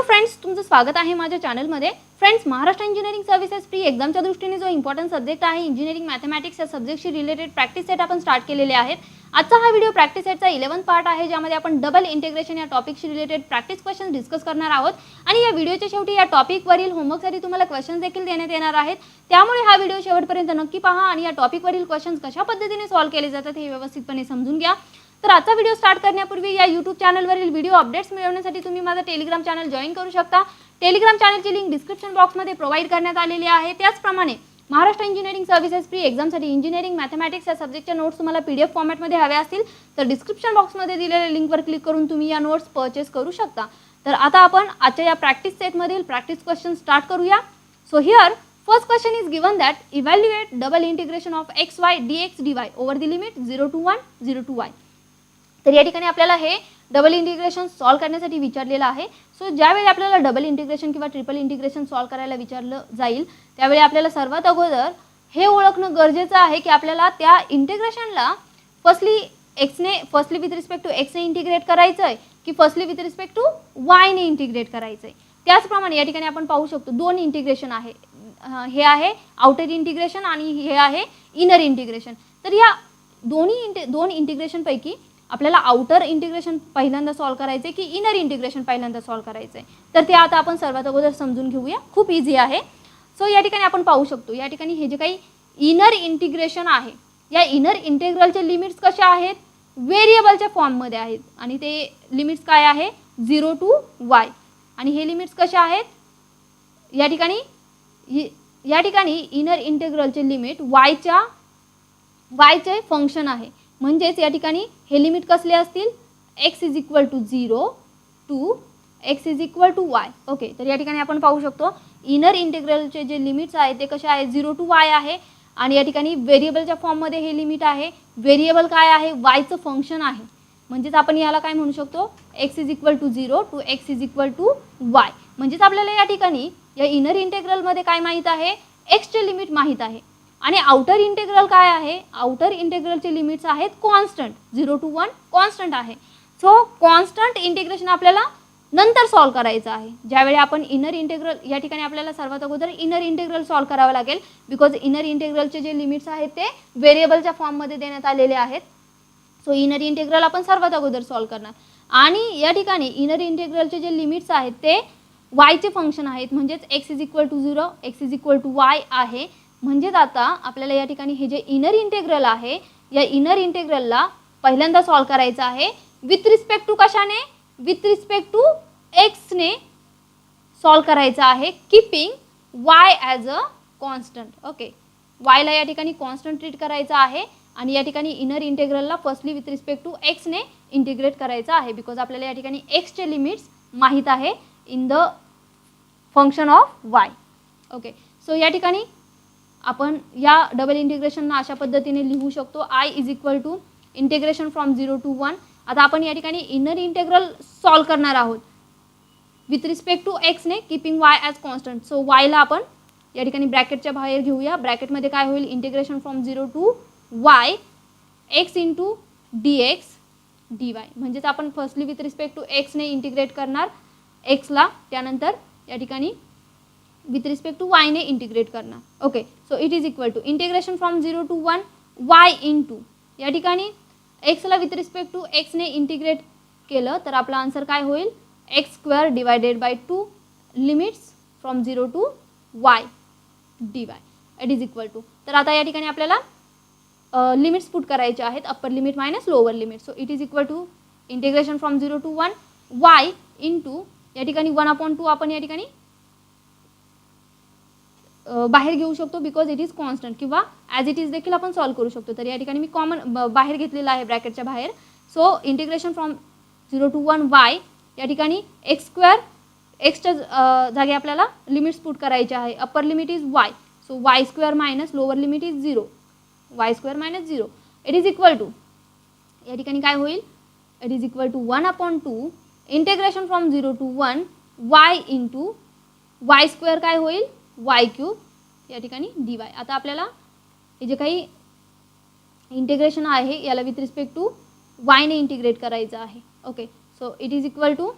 Friends, तुमचं स्वागत आहे माझ्या चॅनलमध्ये। Friends, Maharashtra engineering services pre एक्झामच्या दृष्टीने जो इम्पॉर्टंट सब्जेक्ट आहे इंजिनिअरिंग मॅथमॅटिक्स या सब्जेक्टशी रिलेटेड प्रॅक्टिस सेट आपण स्टार्ट केलेले आहेत। आजचा हा व्हिडिओ प्रॅक्टिस सेटचा 11th पार्ट आहे, ज्यामध्ये आपण डबल इंटिग्रेशन या टॉपिकशी रिलेटेड प्रॅक्टिस क्वेश्चन डिस्कस करणार आहोत आणि या व्हिडिओच्या शेवटी या टॉपिकवरील होमवर्कसाठी तुम्हाला क्वेश्चन देखील देण्यात येणार आहेत। त्यामुळे हा व्हिडिओ शेवटपर्यंत नक्की पहा आणि या टॉपिकवरील क्वेश्चन्स कशा पद्धतीने सॉल्व्ह केले जातात हे व्यवस्थितपणे समजून घ्या। तर आजचा व्हिडिओ स्टार्ट करण्यापूर्वी या YouTube चॅनलवरील व्हिडिओ अपडेट्स मिळवण्यासाठी तुम्ही माझा टेलिग्राम चॅनल जॉइन करू शकता। टेलिग्राम चॅनलची लिंक डिस्क्रिप्शन बॉक्समध्ये प्रोव्हाइड करण्यात आलेली आहे। त्याचप्रमाणे महाराष्ट्र इंजिनिअरिंग सर्व्हिसेस प्री एक्झामसाठी इंजिनिअरिंग मॅथमॅटिक्स या सब्जेक्टच्या नोट्स तुम्हाला PDF फॉर्मॅटमध्ये हव्या असतील तर डिस्क्रिप्शन बॉक्समध्ये दिलेल्या लिंकवर क्लिक करून तुम्ही या नोट्स परचेस करू शकता। तर आता आपण आजच्या या प्रॅक्टिस सेटमधील प्रॅक्टिस क्वेश्चन स्टार्ट करूया। So here first question is given that evaluate double integration of xy dx dy over the limit 0 to 1 0 to y। तर या ठिकाणी आपल्याला हे डबल इंटिग्रेशन सॉल्व करण्यासाठी विचारलेलं आहे। सो ज्यावेळी आपल्याला डबल इंटिग्रेशन किंवा ट्रिपल इंटिग्रेशन सॉल्व करायला विचारलं जाईल त्यावेळी आपल्याला सर्वात अगोदर हे ओळखणं गरजेचं आहे की आपल्याला त्या इंटिग्रेशनला firstly with respect to x ने इंटिग्रेट करायचं आहे की firstly with respect to y ने इंटिग्रेट करायचं आहे। त्याचप्रमाणे या ठिकाणी आपण पाहू शकतो दोन इंटिग्रेशन आहे, हे आहे आउटर इंटिग्रेशन आणि हे आहे इनर इंटिग्रेशन। तर या दोन इंटिग्रेशन पैकी आपल्याला आउटर इंटिग्रेशन पहिल्यांदा सॉल्व करायचे की इनर इंटिग्रेशन पहिल्यांदा सॉल्व करायचे तर ते आता आपण सर्वात अगोदर समजून घेऊया। खूप इझी आहे। सो या ठिकाणी आपण पाहू शकतो या ठिकाणी हे जे काही इनर इंटिग्रेशन आहे या इनर इंटिग्रलचे लिमिट्स कशा आहेत, व्हेरिएबलच्या फॉर्ममध्ये आहेत आणि ते लिमिट्स काय आहे 0 to y आणि हे लिमिट्स कशा आहेत या ठिकाणी इनर इंटिग्रलचे लिमिट yचे फंक्शन आहे। म्हणजेच या ठिकाणी हे लिमिट कसले असतील x is equal to 0 to x is equal to y। Okay, तर या ठिकाणी आपण पाहू शकतो इनर इंटिग्रलचे जे लिमिट्स आहेत ते कसे आहेत 0 टू y आहे आणि या ठिकाणी व्हेरिएबलच्या फॉर्ममध्ये हे लिमिट आहे। व्हेरिएबल काय आहे yचं फंक्शन आहे, म्हणजेच आपण याला काय म्हणू शकतो x is equal to 0 to x is equal to y। म्हणजेच आपल्याला या ठिकाणी या इनर इंटिग्रलमध्ये काय माहीत आहे x चे लिमिट माहीत आहे आणि आउटर इंटिग्रल काय आहे, आउटर इंटिग्रलचे लिमिट्स आहेत कॉन्स्टंट 0 to 1 कॉन्स्टंट आहे। सो कॉन्स्टंट इंटिग्रेशन आपल्याला नंतर सॉल्व करायचं आहे। ज्यावेळी आपण इनर इंटिग्रल या ठिकाणी आपल्याला सर्वात अगोदर इनर इंटिग्रल सॉल्व करावं लागेल बिकॉज इनर इंटिग्रलचे जे लिमिट्स आहेत ते व्हेरिएबलच्या फॉर्ममध्ये देण्यात आलेले आहेत। सो इनर इंटिग्रल आपण सर्वात अगोदर सॉल्व करणार आणि या ठिकाणी इनर इंटिग्रलचे जे लिमिट्स आहेत ते yचे फंक्शन आहेत, म्हणजेच x is equal to 0 x is equal to y आहे। म्हणजेच आता आपल्याला या ठिकाणी हे जे इनर इंटिग्रल आहे या इनर इंटिग्रलला पहिल्यांदा सॉल्व करायचं आहे विथ रिस्पेक्ट टू कशाने, विथ रिस्पेक्ट टू x ने सॉल्व करायचं आहे keeping y as a constant. Okay, y ला या ठिकाणी कॉन्स्टंट ट्रीट करायचं आहे आणि या ठिकाणी इनर इंटिग्रलला firstly with respect to x ने इंटिग्रेट करायचं आहे बिकॉज आपल्याला या ठिकाणी x चे लिमिट्स माहीत आहे in the function of y। Okay, so या ठिकाणी आपण या डबल इंटिग्रेशनला अशा पद्धतीने लिहू शकतो I is equal to integration from 0 to 1। आता आपण या ठिकाणी इनर इंटिग्रल सॉल्व करणार आहोत विथ रिस्पेक्ट टू x ने keeping y as constant. So y ला आपण या ठिकाणी ब्रॅकेटच्या बाहेर घेऊया। ब्रॅकेटमध्ये काय होईल integration from 0 to y x into dx dy। म्हणजेच आपण firstly with respect to x ने इंटिग्रेट करणार x ला, त्यानंतर या ठिकाणी विथ रिस्पेक्ट टू y ने इंटिग्रेट करणार। Okay, so it is equal to integration from 0 to 1 y into या ठिकाणी x ला विथ रिस्पेक्ट टू x ने इंटिग्रेट केलं तर आपला आन्सर काय होईल x square divided by 2 limits from 0 to y dy it is equal to. तर आता या ठिकाणी आपल्याला लिमिट्स पुट करायचे आहेत upper limit minus lower limit. So it is equal to integration from 0 to 1 y into या ठिकाणी 1/2 आपण या ठिकाणी बाहेर घेऊ शकतो बिकॉज इट इज कॉन्स्टंट किंवा ॲज इट इज देखील आपण सॉल्व करू शकतो। तर या ठिकाणी मी कॉमन बाहेर घेतलेला आहे ब्रॅकेटच्या बाहेर। So integration from 0 to 1 y या ठिकाणी x स्क्वेअर एक्सच्या जागी आपल्याला लिमिट्स पुट करायचे आहे। Upper limit is y, so y square minus lower limit is 0 y square minus 0 it is equal to या ठिकाणी काय होईल it is equal to 1/2 integration from 0 to 1 y into y square काय होईल y cube या ठिकाणी dy। आता आपल्याला हे जे काही इंटिग्रेशन आहे याला विथ रिस्पेक्ट टू y ने इंटिग्रेट करायचं आहे। Okay, so it is equal to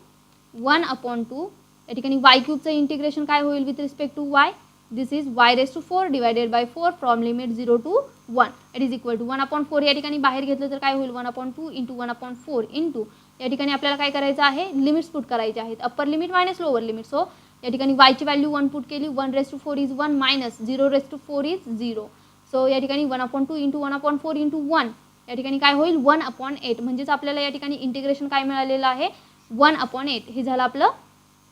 1/2 या ठिकाणी वाय क्यूबचं इंटिग्रेशन काय होईल with respect to y, this is y raise to 4 divided by 4 from limit 0 to 1 it is equal to 1/4 या ठिकाणी बाहेर घेतलं तर काय होईल 1/2 इंटू 1/4 इंटू या ठिकाणी आपल्याला काय करायचं आहे लिमिट्स पुट करायचे आहेत, upper limit minus lower limit. So या ठिकाणी वायची व्हॅल्यू 1 पुट केली, 1/4 इज 1 मायनस 0/4 इज 0. सो या ठिकाणी 1/2 इंटू 1/4 इंटू 1 या ठिकाणी काय होईल 1/8 म्हणजेच आपल्याला या ठिकाणी इंटिग्रेशन काय मिळालेलं आहे 1/8. हे झालं आपलं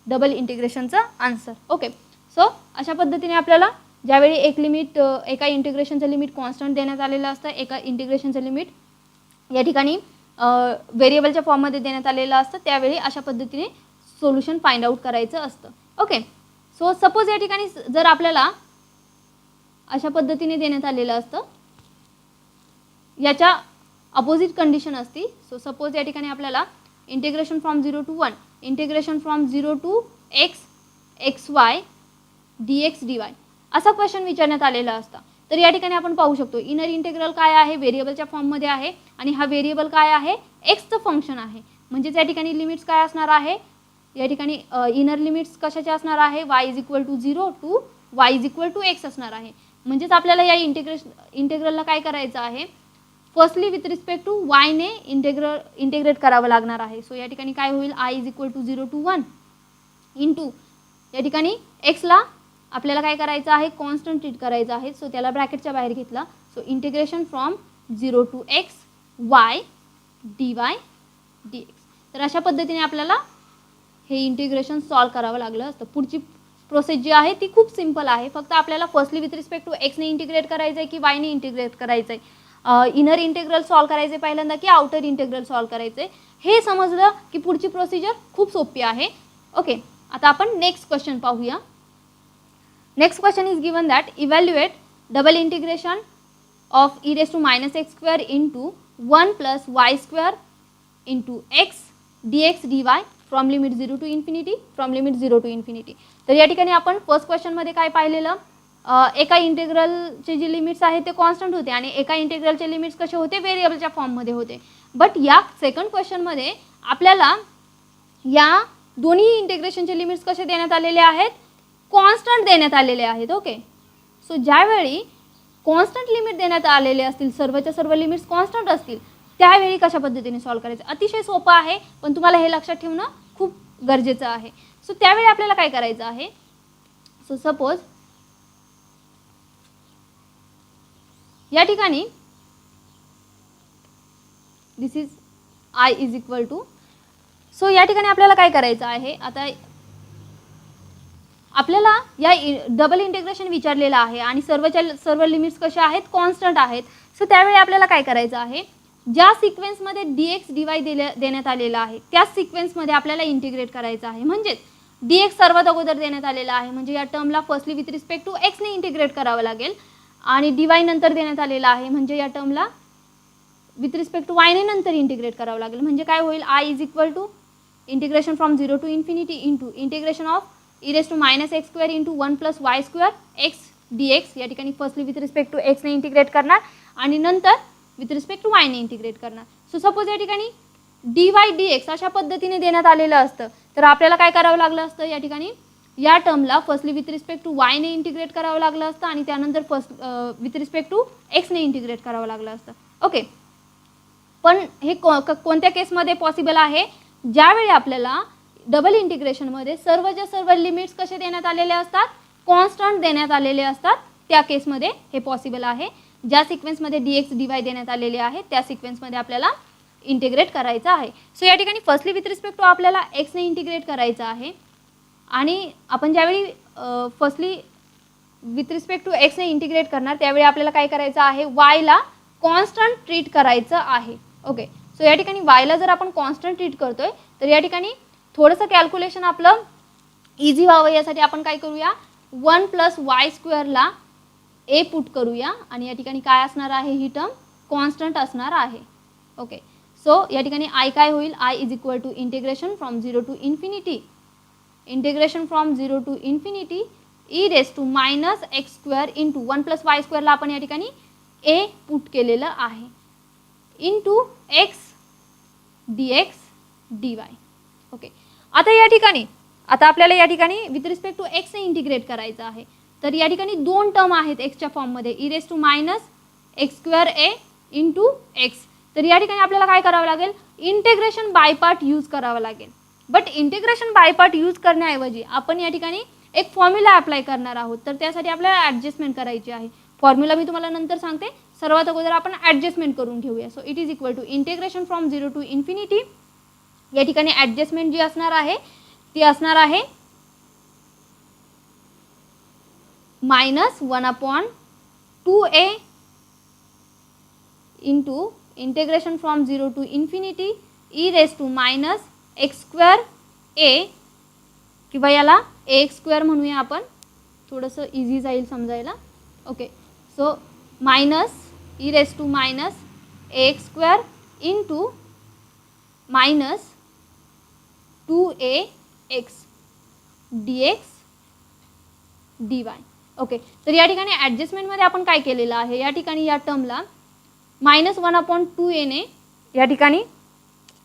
डबल इंटिग्रेशनचं आन्सर. ओके, सो अशा पद्धतीने आपल्याला ज्यावेळी एक लिमिट एका इंटिग्रेशनचं लिमिट कॉन्स्टंट देण्यात आलेलं असतं, एका इंटिग्रेशनचं लिमिट या ठिकाणी व्हेरिएबलच्या फॉर्ममध्ये देण्यात आलेलं असतं, त्यावेळी अशा पद्धतीने सोल्युशन फाइंड आउट करायचं असतं. ओके, सो सपोज या ठिकाणी जर आपल्याला अशा पद्धतीने देण्यात आलेलं असतं, याच्या अपोजिट कंडिशन असती. सो सपोज या ठिकाणी आपल्याला integration from 0 to 1, integration from 0 to x y dx dy असा क्वेश्चन विचारण्यात आलेला असता. तर या ठिकाणी आपण पाहू शकतो इनर इंटिग्रल काय आहे व्हेरिएबलच्या फॉर्ममध्ये आहे आणि हा व्हेरिएबल काय आहे एक्सचं फंक्शन आहे. म्हणजेच या ठिकाणी लिमिट्स काय असणार आहे, या ठिकाणी इनर लिमिट्स कशाचे असणार आहे y is equal to 0 to y is equal to x असणार आहे. म्हणजेच आपल्याला या इंटिग्रलला काय करायचं आहे, firstly with respect to y ने इंटिग्रेट करावं लागणार आहे. सो या ठिकाणी काय होईल i is equal to 0 to 1 into या ठिकाणी एक्सला आपल्याला काय करायचं आहे कॉन्स्टंट ट्रीट करायचं आहे. सो त्याला ब्रॅकेटच्या बाहेर घेतला. So integration from 0 to x y dy dx. तर अशा पद्धतीने आपल्याला हे इंटिग्रेशन सॉल्व करावं लागलं असतं. पुढची प्रोसेस जी आहे ती खूप सिंपल आहे, फक्त आपल्याला फर्स्टली विथ रिस्पेक्ट टू एक्सने इंटिग्रेट करायचं आहे की वायने इंटिग्रेट करायचं आहे, इनर इंटिग्रल सॉल्व करायचे पहिल्यांदा की आउटर इंटिग्रल सॉल्व करायचे, हे समजलं की पुढची प्रोसिजर खूप सोपी आहे. ओके, आता आपण नेक्स्ट क्वेश्चन पाहूया. Next question is given that evaluate double integration of e raised to -x² into 1 + y² into x dx dy from limit 0 to infinity from limit 0 to infinity. तर या ठिकाणी आपण फर्स्ट क्वेश्चनमध्ये काय पाहिलेलं, एका इंटिग्रलचे जे लिमिट्स आहेत ते कॉन्स्टंट होते आणि एका इंटिग्रलचे लिमिट्स कसे होते व्हेरिएबलच्या फॉर्ममध्ये होते. बट या सेकंड क्वेश्चनमध्ये आपल्याला या दोन्ही इंटिग्रेशनचे लिमिट्स कसे देण्यात आलेले आहेत, कॉन्स्टंट देण्यात आलेले आहेत. ओके, सो ज्यावेळी कॉन्स्टंट लिमिट देण्यात आलेले असतील, सर्वच्या सर्व लिमिट्स कॉन्स्टंट असतील, त्यावेळी कशा पद्धतीने सॉल्व करायचं, अतिशय सोपं आहे, पण तुम्हाला हे लक्षात ठेवणं खूप गरजेचं आहे. सो त्यावेळी आपल्याला काय करायचं आहे, सो सपोज या ठिकाणी this is i is equal to, so या ठिकाणी आपल्याला काय करायचं आहे, आता आपल्याला या डबल इंटिग्रेशन विचारलेलं आहे आणि सर्वच्या सर्व लिमिट्स कशा आहेत कॉन्स्टंट आहेत. सो त्यावेळी आपल्याला काय करायचं आहे, ज्या सिक्वेन्समध्ये dx dy देण्यात आलेला आहे त्याच सिक्वेन्समध्ये आपल्याला इंटिग्रेट करायचं आहे. म्हणजेच dx सर्वात अगोदर देण्यात आलेला आहे, म्हणजे या टर्मला firstly with respect to x ने इंटिग्रेट करावं लागेल आणि dy नंतर देण्यात आलेला आहे, म्हणजे या टर्मला विथ रिस्पेक्ट टू y ने नंतर इंटिग्रेट करावं लागेल. म्हणजे काय होईल i is equal to integration from 0 to infinity into integration of e raised to -x² into 1 + y² x dx. या ठिकाणी firstly with respect to x ने इंटिग्रेट करणार आणि नंतर विथ रिस्पेक्ट टू y ने इंटिग्रेट करणार. सो सपोज या ठिकाणी dy dx अशा पद्धतीने देण्यात आलेलं असतं, तर आपल्याला काय करावं लागलं असतं, या ठिकाणी या टर्मला firstly with respect to y ने इंटिग्रेट करावं लागलं असतं आणि त्यानंतर विथ रिस्पेक्ट टू x ने इंटिग्रेट करावं लागलं असतं. ओके, पण हे कोणत्या केसमध्ये पॉसिबल आहे, ज्यावेळी आपल्याला डबल इंटिग्रेशनमध्ये सर्वच्या सर्व लिमिट्स कसे देण्यात आलेले असतात, कॉन्स्टंट देण्यात आलेले असतात, त्या केसमध्ये हे पॉसिबल आहे. ज्या सिक्वेन्समध्ये dx dy देण्यात आलेले आहे त्या सिक्वेन्समध्ये आपल्याला इंटिग्रेट करायचं आहे. सो या ठिकाणी फर्स्टली विथ रिस्पेक्ट टू आपल्याला x ने इंटिग्रेट करायचं आहे आणि आपण ज्यावेळी firstly with respect to x ने इंटिग्रेट करणार त्यावेळी आपल्याला काय करायचं आहे, y ला कॉन्स्टंट ट्रीट करायचं आहे. ओके, सो या ठिकाणी y ला जर आपण कॉन्स्टंट ट्रीट करतोय तर या ठिकाणी थोडंसं कॅल्क्युलेशन आपलं इझी व्हावं यासाठी आपण काय करूया, 1 + y² ला a पुट करूया आणि या ठिकाणी काय असणार आहे, ही टर्म कॉन्स्टंट असणार आहे. ओके, सो या ठिकाणी i काय होईल, i is equal to integration from 0 to infinity integration from 0 to infinity e raised to -x² into 1 + y² ला आपण या ठिकाणी a पुट केलेलं आहे into x dx dy. Okay, आता या ठिकाणी आता आपल्याला या ठिकाणी with respect to x integrate करायचं आहे. तर या ठिकाणी दोन टर्म आहेत एक्सच्या फॉर्ममध्ये, e raise to minus x square a into x. तर या ठिकाणी आपल्याला काय करावं लागेल, इंटिग्रेशन बाय पार्ट यूज करावं लागेल. But integration by part use करण्याऐवजी आपण या ठिकाणी एक फॉर्म्युला अप्लाय करणार आहोत. तर त्यासाठी आपल्याला ॲडजस्टमेंट करायची आहे. फॉर्म्युला मी तुम्हाला नंतर सांगते, सर्वात अगोदर आपण ॲडजस्टमेंट करून घेऊया. So it is equal to integration from 0 to infinity. या ठिकाणी ॲडजस्टमेंट जी असणार आहे ती असणार आहे -1/2a into integration from 0 to infinity e raise to minus x square a, किंवा याला ax स्क्वेअर म्हणूया आपण, थोडंसं इझी जाईल समजायला. Okay, so minus e raise to minus ax square into minus 2ax dx dy. Okay, तर या ठिकाणी ॲडजस्टमेंटमध्ये आपण काय केलेलं आहे, या ठिकाणी या टर्मला -1/2a ने या ठिकाणी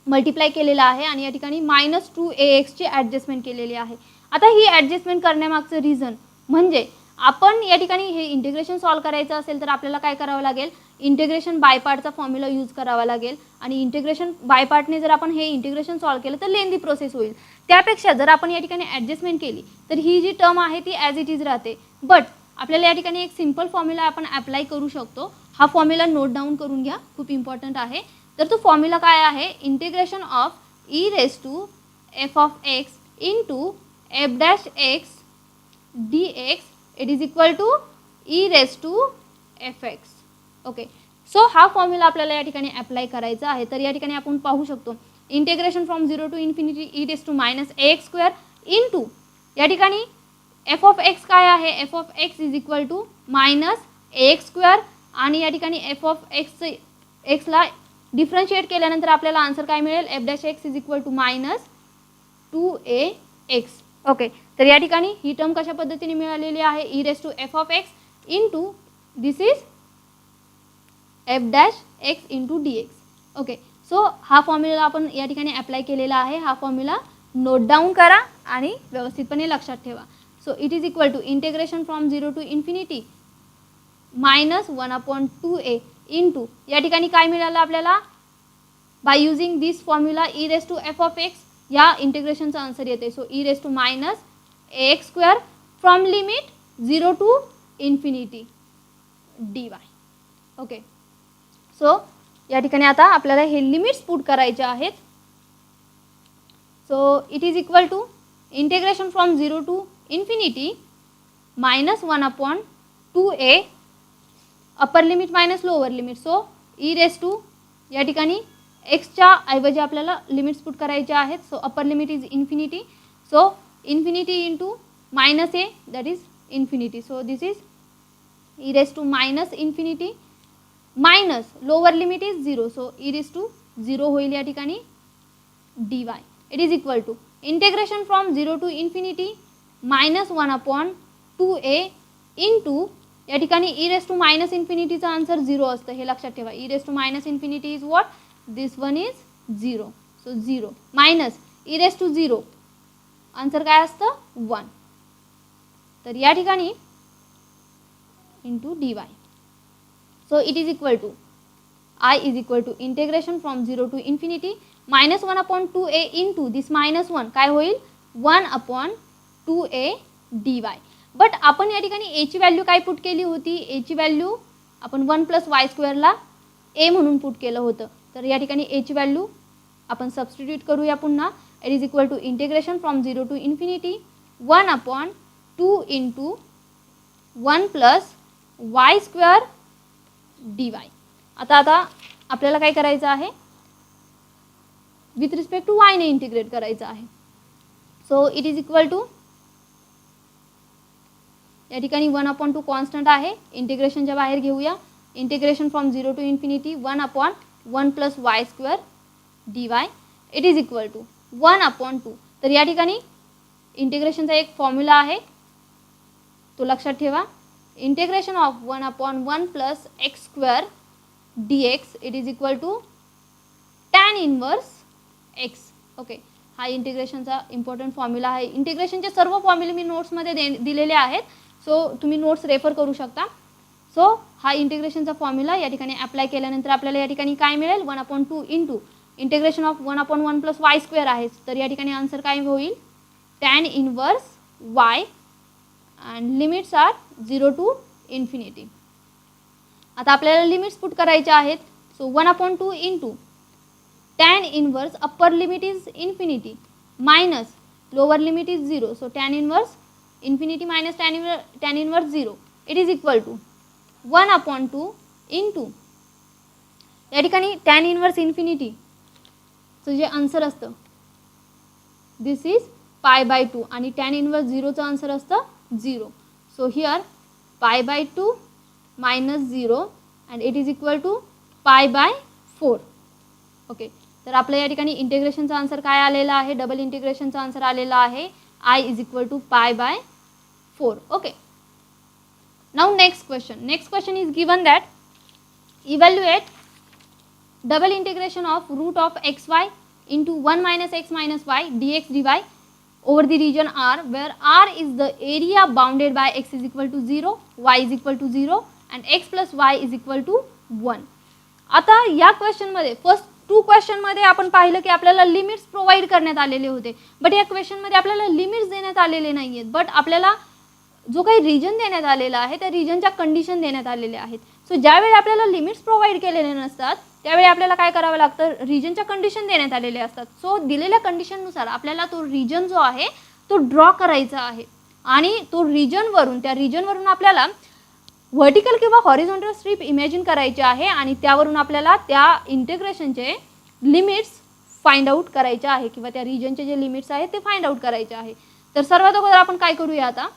मल्टिप्लाय केलेलं आहे आणि या ठिकाणी -2ax ची ॲडजस्टमेंट केलेली आहे. आता ही ॲडजस्टमेंट करण्यामागचं रिझन म्हणजे आपण या ठिकाणी हे इंटिग्रेशन सॉल्व करायचं असेल तर आपल्याला काय करावं लागेल, इंटिग्रेशन बाय पार्टचा फॉर्म्युला यूज करावा लागेल. आणि इंटिग्रेशन बाय पार्टने जर आपण हे इंटिग्रेशन सॉल्व केलं तर लेंदी प्रोसेस होईल. त्यापेक्षा जर आपण या ठिकाणी ॲडजस्टमेंट केली तर ही जी टर्म आहे ती ॲज इट इज राहते. बट आपल्याला या ठिकाणी एक सिम्पल फॉर्म्युला आपण अप्लाय करू शकतो. हा फॉर्म्युला नोट डाऊन करून घ्या, खूप इम्पॉर्टंट आहे. तर तो फॉर्म्युला काय आहे, integration of e raise to f of x into f dash x d x it is equal to e raise to f x. Okay, so हा फॉर्म्युला आपल्याला या ठिकाणी अप्लाय करायचा आहे. तर या ठिकाणी आपण पाहू शकतो integration from 0 to infinity e raise to minus x square into या ठिकाणी एफ ऑफ एक्स काय आहे, f of x is equal to minus x square. आणि या ठिकाणी एफ ऑफ एक्सला डिफरन्शिएट केल्यानंतर आपल्याला आन्सर काय मिळेल, f dash x is equal to minus 2ax. Okay, तर या ठिकाणी ही टर्म कशा पद्धतीने मिळालेली आहे, e raise to f of x into this is f dash x into d x. Okay, so हा फॉर्म्युला आपण या ठिकाणी अप्लाय केलेला आहे. हा फॉर्म्युला नोट डाऊन करा आणि व्यवस्थितपणे लक्षात ठेवा. So it is equal to integration from 0 to infinity -1/2a into या ठिकाणी काय मिळालं आपल्याला, by using this formula e raise to f of x या इंटिग्रेशनचा आन्सर येते. So e raise to minus ax square from limit 0 to infinity dy. Okay, so या ठिकाणी आता आपल्याला हे लिमिट्स पुट करायचे आहेत. So it is equal to integration from 0 to infinity -1/2a upper limit minus lower limit. So e raise to या ठिकाणी एक्सच्या ऐवजी आपल्याला लिमिट्स पुट करायचे आहेत. So upper limit is infinity. So infinity into minus a that is infinity. So this is e raise to minus infinity minus lower limit is 0. So e raise to 0 होईल या ठिकाणी dy. It is equal to integration from 0 to infinity -1/2a into या ठिकाणी e raise to minus इन्फिनिटीचा answer 0 असतं, हे लक्षात ठेवा. E raise to minus infinity is what, this one is 0. So 0 minus e raise to 0 answer काय असतं 1. तर या ठिकाणी into dy. So it is equal to I is equal to integration from 0 to infinity -1/2a into this -1 काय होईल 1/2a dy. But आपण या ठिकाणी a ची व्हॅल्यू काय पुट केली होती, a ची व्हॅल्यू आपण 1 + y स्क्वेअरला a म्हणून पुट केलं होतं. तर या ठिकाणी a ची व्हॅल्यू आपण सबस्टिट्यूट करूया पुन्हा. It is equal to integration from 0 to infinity 1/2 into 1 + y square dy. आता आपल्याला काय करायचं आहे, विथ रिस्पेक्ट टू y ने इंटिग्रेट करायचं आहे. So it is equal to या ठिकाणी 1/2 कॉन्स्टंट आहे, इंटिग्रेशनच्या बाहेर घेऊया. Integration from 0 to infinity 1/1 + y square dy. It is equal to 1/2. तर या ठिकाणी इंटिग्रेशनचा एक फॉर्म्युला आहे, तो लक्षात ठेवा. Integration of 1/1 + x square dx it is equal to tan inverse x. Okay, हा इंटिग्रेशनचा इम्पॉर्टंट फॉर्म्युला आहे. इंटिग्रेशनचे सर्व फॉर्म्युले मी नोट्समध्ये दिलेले आहेत, सो तुम्ही नोट्स रेफर करू शकता. सो हा इंटिग्रेशनचा फॉर्म्युला या ठिकाणी अप्लाय केल्यानंतर आपल्याला या ठिकाणी काय मिळेल, 1/2 into integration of 1/1 plus y square आहे. तर या ठिकाणी आन्सर काय होईल, tan inverse y and limits are 0 to infinity. आता आपल्याला लिमिट्स पुट करायच्या आहेत. So 1/2 into tan inverse upper limit is infinity minus lower limit is 0. So tan inverse infinity minus tan inverse 0 it is equal to 1/2 into या ठिकाणी tan inverse इन्फिनिटीचं जे answer असतं दिस is π/2 आणि tan inverse 0चं answer असतं 0. So here π/2 minus 0 and it is equal to π/4. Okay, तर आपल्या या ठिकाणी इंटिग्रेशनचा आन्सर काय आलेला आहे, डबल इंटिग्रेशनचा आन्सर आलेला आहे I is equal to π/4. Okay, now next question is given that evaluate double integration of root of xy into 1 minus x minus y dx dy over the region R where R is the area bounded by x is equal to 0, y is equal to 0 and x plus y is equal to 1. आता या क्वेश्चनमध्ये first 2 क्वेश्चनमध्ये आपण पाहिलं की आपल्याला limits provide करण्यात आलेले होते, but या क्वेश्चनमध्ये आपल्याला लिमिट्स देण्यात आलेले नाही आहेत, बट आपल्याला जो काही रिजन देण्यात आलेला आहे त्या रिजनच्या कंडिशन देण्यात आलेल्या आहेत. सो ज्यावेळी आपल्याला लिमिट्स प्रोव्हाइड केलेले नसतात त्यावेळी आपल्याला काय करावं लागतं, रिजनच्या कंडिशन देण्यात आलेले असतात. सो दिलेल्या कंडिशननुसार आपल्याला तो रिजन जो आहे तो ड्रॉ करायचा आहे आणि तो त्या रिजनवरून आपल्याला व्हर्टिकल किंवा हॉरिझॉन्टल स्ट्रीप इमॅजिन करायची आहे आणि त्यावरून आपल्याला त्या इंटिग्रेशनचे लिमिट्स फाइंड आउट करायचे आहे किंवा त्या रिजनचे जे लिमिट्स आहेत ते फाइंड आउट करायचे आहे. तर सर्वात अगोदर आपण काय करूया, आता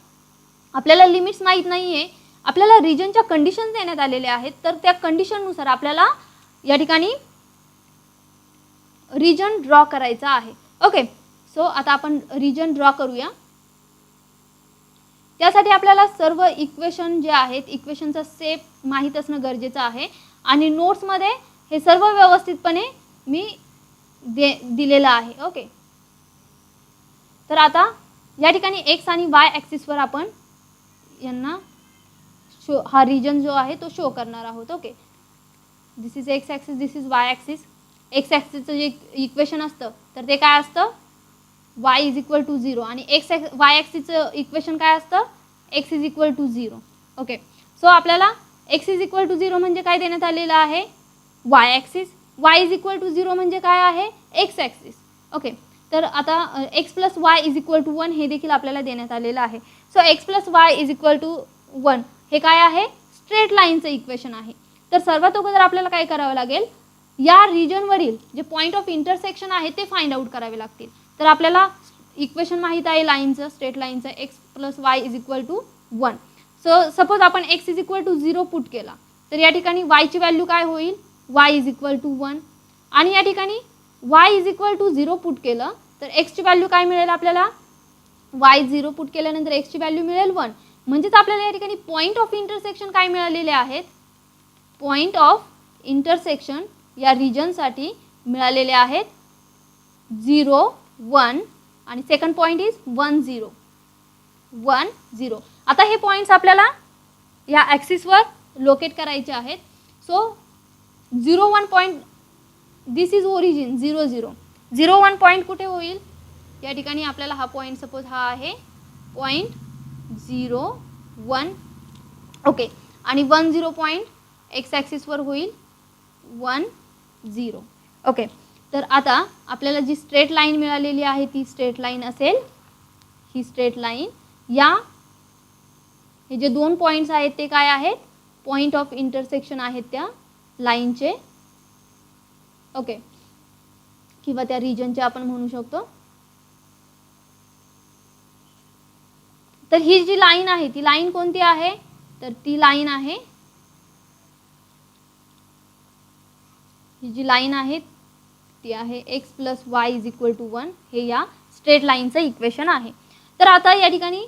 आपल्याला लिमिट्स माहीत नाही आहे, आपल्याला रिजनच्या कंडिशन देण्यात आलेल्या आहेत, तर त्या कंडिशननुसार आपल्याला या ठिकाणी रिजन ड्रॉ करायचा आहे. ओके, सो आता आपण रिजन ड्रॉ करूया. त्यासाठी आपल्याला सर्व इक्वेशन जे आहेत इक्वेशनचा सेट माहीत असणं गरजेचं आहे आणि नोट्समध्ये हे सर्व व्यवस्थितपणे मी दिलेलं आहे. ओके, तर आता या ठिकाणी एक्स आणि वाय ॲक्सिसवर आपण यांना हा रिजन जो आहे तो शो करणार आहोत. Okay, this is x axis, this is y axis. X ॲक्सिसचं जे इक्वेशन असतं तर ते काय असतं, y इज इक्वल टू 0 आणि वाय ॲक्सिसचं इक्वेशन काय असतं, x is equal to 0. Okay, so आपल्याला x इज इक्वल टू 0 म्हणजे काय देण्यात आलेलं आहे, y axis. y is equal to 0 म्हणजे काय आहे, एक्स ॲक्सिस. ओके, तर आता x plus y is equal to 1 हे देखील आपल्याला देण्यात आलेलं आहे. So x plus y is equal to 1 हे काय आहे, स्ट्रेट लाईनचं इक्वेशन आहे. तर सर्वात अगोदर आपल्याला काय करावं लागेल, या रिजनवरील जे पॉईंट ऑफ इंटरसेक्शन आहे ते फाइंड आउट करावे लागतील. तर आपल्याला इक्वेशन माहीत आहे लाईनचं, स्ट्रेट लाईनचं, x plus y is equal to 1. So suppose आपण x is equal to 0 put केला तर या ठिकाणी वायची व्हॅल्यू काय होईल, वाय इज इक्वल टू 1 आणि या ठिकाणी y is equal to 0 put केलं तर एक्सची व्हॅल्यू काय मिळेल आपल्याला, वाय 0 पुट केल्यानंतर एक्सची व्हॅल्यू मिळेल 1. म्हणजेच आपल्याला या ठिकाणी पॉईंट ऑफ इंटरसेक्शन काय मिळालेले आहेत, पॉईंट ऑफ इंटरसेक्शन या रिजनसाठी मिळालेले आहेत 0, 1 आणि सेकंड पॉईंट इज 1, 0, 1, 0. आता हे पॉईंट्स आपल्याला या ॲक्सिसवर लोकेट करायचे आहेत. So 0, 1 point this is origin 0, 0. 0, 1 point कुठे होईल, या ठिकाणी आपल्याला हा पॉईंट सपोज हा आहे पॉईंट 0, 1. ओके, आणि 1, 0 पॉईंट एक्स ॲक्सिसवर होईल 1, 0. ओके, तर आता आपल्याला जी स्ट्रेट लाईन मिळालेली आहे ती स्ट्रेट लाईन असेल ही स्ट्रेट लाईन. हे जे 2 पॉईंट्स आहेत ते काय आहेत, पॉईंट ऑफ इंटरसेक्शन आहेत त्या लाईनचे. ओके, किंवा त्या रिजनचे आपण म्हणू शकतो. तर ही जी लाईन आहे ती लाईन कोणती आहे, तर ती लाईन आहे, ही जी लाईन आहे ती आहे x plus y is equal to 1. हे या स्ट्रेट लाईनचं इक्वेशन आहे. तर आता या ठिकाणी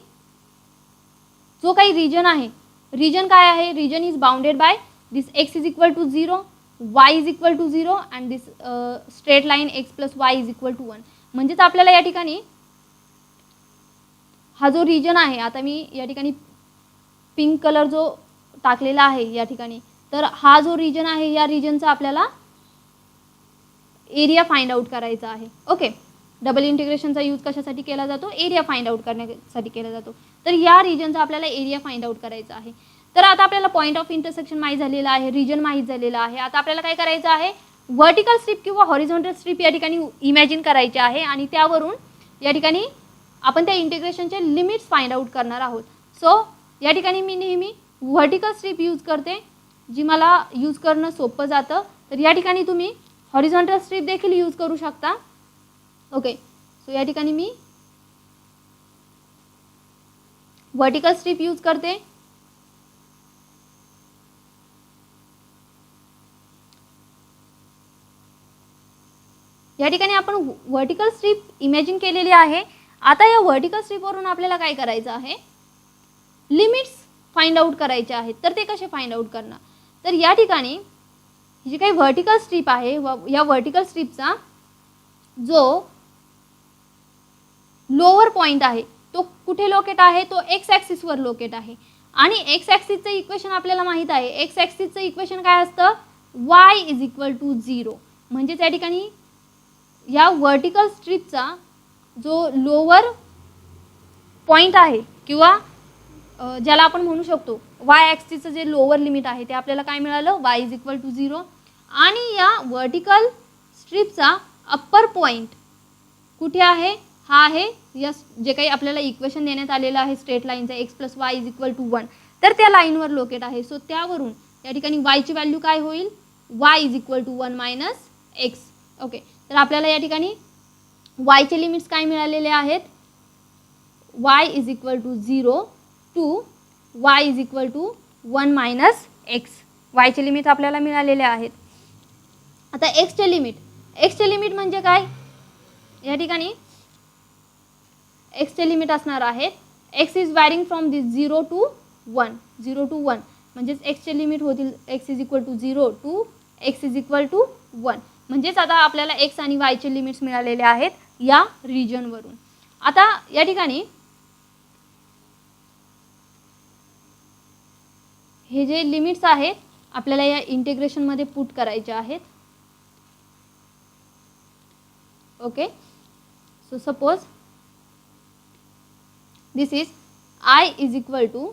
जो काही रिजन आहे, रिजन काय आहे, region is bounded by this x is equal to 0, y is equal to 0 and this straight line x plus y is equal to 1. म्हणजेच आपल्याला या ठिकाणी हा जो रिजन आहे, आता मी या ठिकाणी पिंक कलर जो टाकलेला आहे या ठिकाणी, तर हा जो रिजन आहे या रिजनचा आपल्याला एरिया फाइंड आउट करायचा आहे. ओके, डबल इंटिग्रेशनचा यूज कशासाठी केला जातो? एरिया फाइंड आउट करण्यासाठी केला जातो. तर या रिजनचा आपल्याला एरिया फाइंड आउट करायचा आहे. तर आता आपल्याला पॉईंट ऑफ इंटरसेक्शन माहीत झालेला आहे, रिजन माहीत झालेला आहे. आता आपल्याला काय करायचं आहे? व्हर्टिकल स्ट्रीप किंवा हॉरिझॉन्टल स्ट्रीप या ठिकाणी इमॅजिन करायची आहे आणि त्यावरून या ठिकाणी आपण त्या इंटिग्रेशनचे लिमिट्स फाइंड आउट करणार आहोत. सो या ठिकाणी मी नेहमी व्हर्टिकल स्ट्रीप यूज करते, जी मला यूज करणं सोपं जातं. तर या ठिकाणी तुम्ही हॉरिझॉन्टल स्ट्रीप देखील यूज करू शकता. ओके, सो या ठिकाणी मी व्हर्टिकल स्ट्रीप यूज करते. या ठिकाणी आपण व्हर्टिकल स्ट्रीप इमॅजिन केलेली आहे. आता या व्हर्टिकल स्ट्रीपवरून आपल्याला काय करायचं आहे? लिमिट्स फाइंड आउट करायचे आहेत. तर ते कसे फाइंड आउट करणार? तर या ठिकाणी ही जी काही व्हर्टिकल स्ट्रीप आहे, या व्हर्टिकल स्ट्रीपचा जो लोअर पॉइंट आहे तो कुठे लोकेट आहे? तो एक्स ॲक्सिसवर लोकेट आहे. आणि एक्स ॲक्सिसचं इक्वेशन आपल्याला माहीत आहे. एक्स ॲक्सिसचं इक्वेशन काय असतं? y = 0. म्हणजेच या ठिकाणी या व्हर्टिकल स्ट्रीपचा जो लोअर पॉइंट आहे किंवा ज्याला आपण म्हणू शकतो वाय ॲक्सिसचं जे लोअर लिमिट आहे ते आपल्याला काय मिळालं? y = 0. आणि या व्हर्टिकल स्ट्रीपचा अप्पर पॉइंट कुठे आहे? हा आहे या जे काही आपल्याला इक्वेशन देण्यात आलेलं आहे स्ट्रेट लाईनचा x + y = 1, तर त्या लाईनवर लोकेट आहे. सो त्यावरून या ठिकाणी y ची व्हॅल्यू काय होईल? y = 1 - x. ओके, तर आपल्याला या ठिकाणी y चे लिमिट्स काय मिळालेले आहेत? y = 0 to y = 1 - x. y चे लिमिट आपल्याला मिळालेले आहेत. आता x चे लिमिट म्हणजे काय? या ठिकाणी x चे लिमिट असणार आहेत x is varying from this 0 to 1. म्हणजेच x चे लिमिट होतील x = 0 टू x = 1. म्हणजेच आता आपल्याला x आणि y चे लिमिट्स मिळालेले आहेत या रिजनवरून. आता या ठिकाणी हे जे लिमिट्स आहेत आपल्याला या इंटिग्रेशनमध्ये पुट करायचे आहेत. Okay, so suppose this is I =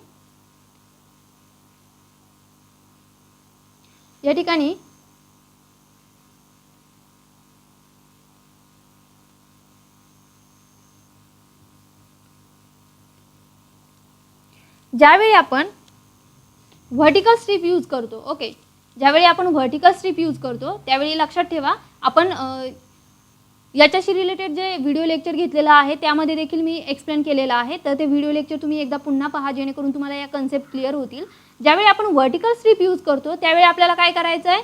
या ठिकाणी ज्यावेळी आपण व्हर्टिकल स्ट्रीप यूज करतो, ओके, ज्यावेळी आपण व्हर्टिकल स्ट्रीप यूज करतो त्यावेळी लक्षात ठेवा आपण याच्याशी रिलेटेड जे व्हिडिओ लेक्चर घेतलेला आहे त्यामध्ये देखील मी एक्सप्लेन केलेलं आहे. तर ते व्हिडिओ लेक्चर तुम्ही एकदा पुन्हा पहा जेणेकरून तुम्हाला या कन्सेप्ट क्लिअर होतील. ज्यावेळी आपण व्हर्टिकल स्ट्रीप यूज करतो त्यावेळी आपल्याला काय करायचं आहे?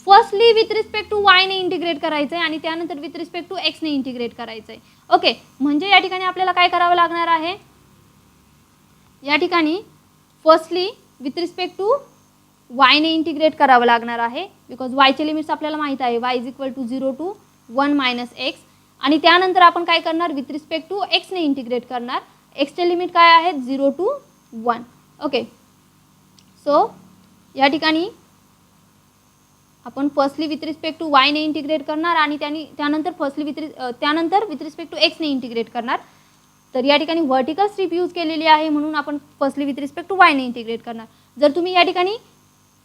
Firstly with respect to y ने इंटिग्रेट करायचं आहे आणि त्यानंतर विथ रिस्पेक्ट टू एक्स ने इंटिग्रेट करायचं आहे. ओके, म्हणजे या ठिकाणी आपल्याला काय करावं लागणार आहे? या ठिकाणी firstly with respect to y ने इंटिग्रेट करावं लागणार आहे बिकॉज वायचे लिमिट्स आपल्याला माहीत आहे y = 0 टू 1 - x. आणि त्यानंतर आपण काय करणार? विथ रिस्पेक्ट टू x ने इंटिग्रेट करणार. x चे लिमिट काय आहेत? 0 टू 1. ओके, सो या ठिकाणी आपण firstly with respect to y ने इंटिग्रेट करणार आणि त्यानंतर त्यानंतर विथ रिस्पेक्ट टू x ने इंटिग्रेट करणार. तर या ठिकाणी व्हर्टिकल स्ट्रीप यूज केलेली आहे म्हणून आपण firstly with respect to y ने इंटिग्रेट करणार. जर तुम्ही या ठिकाणी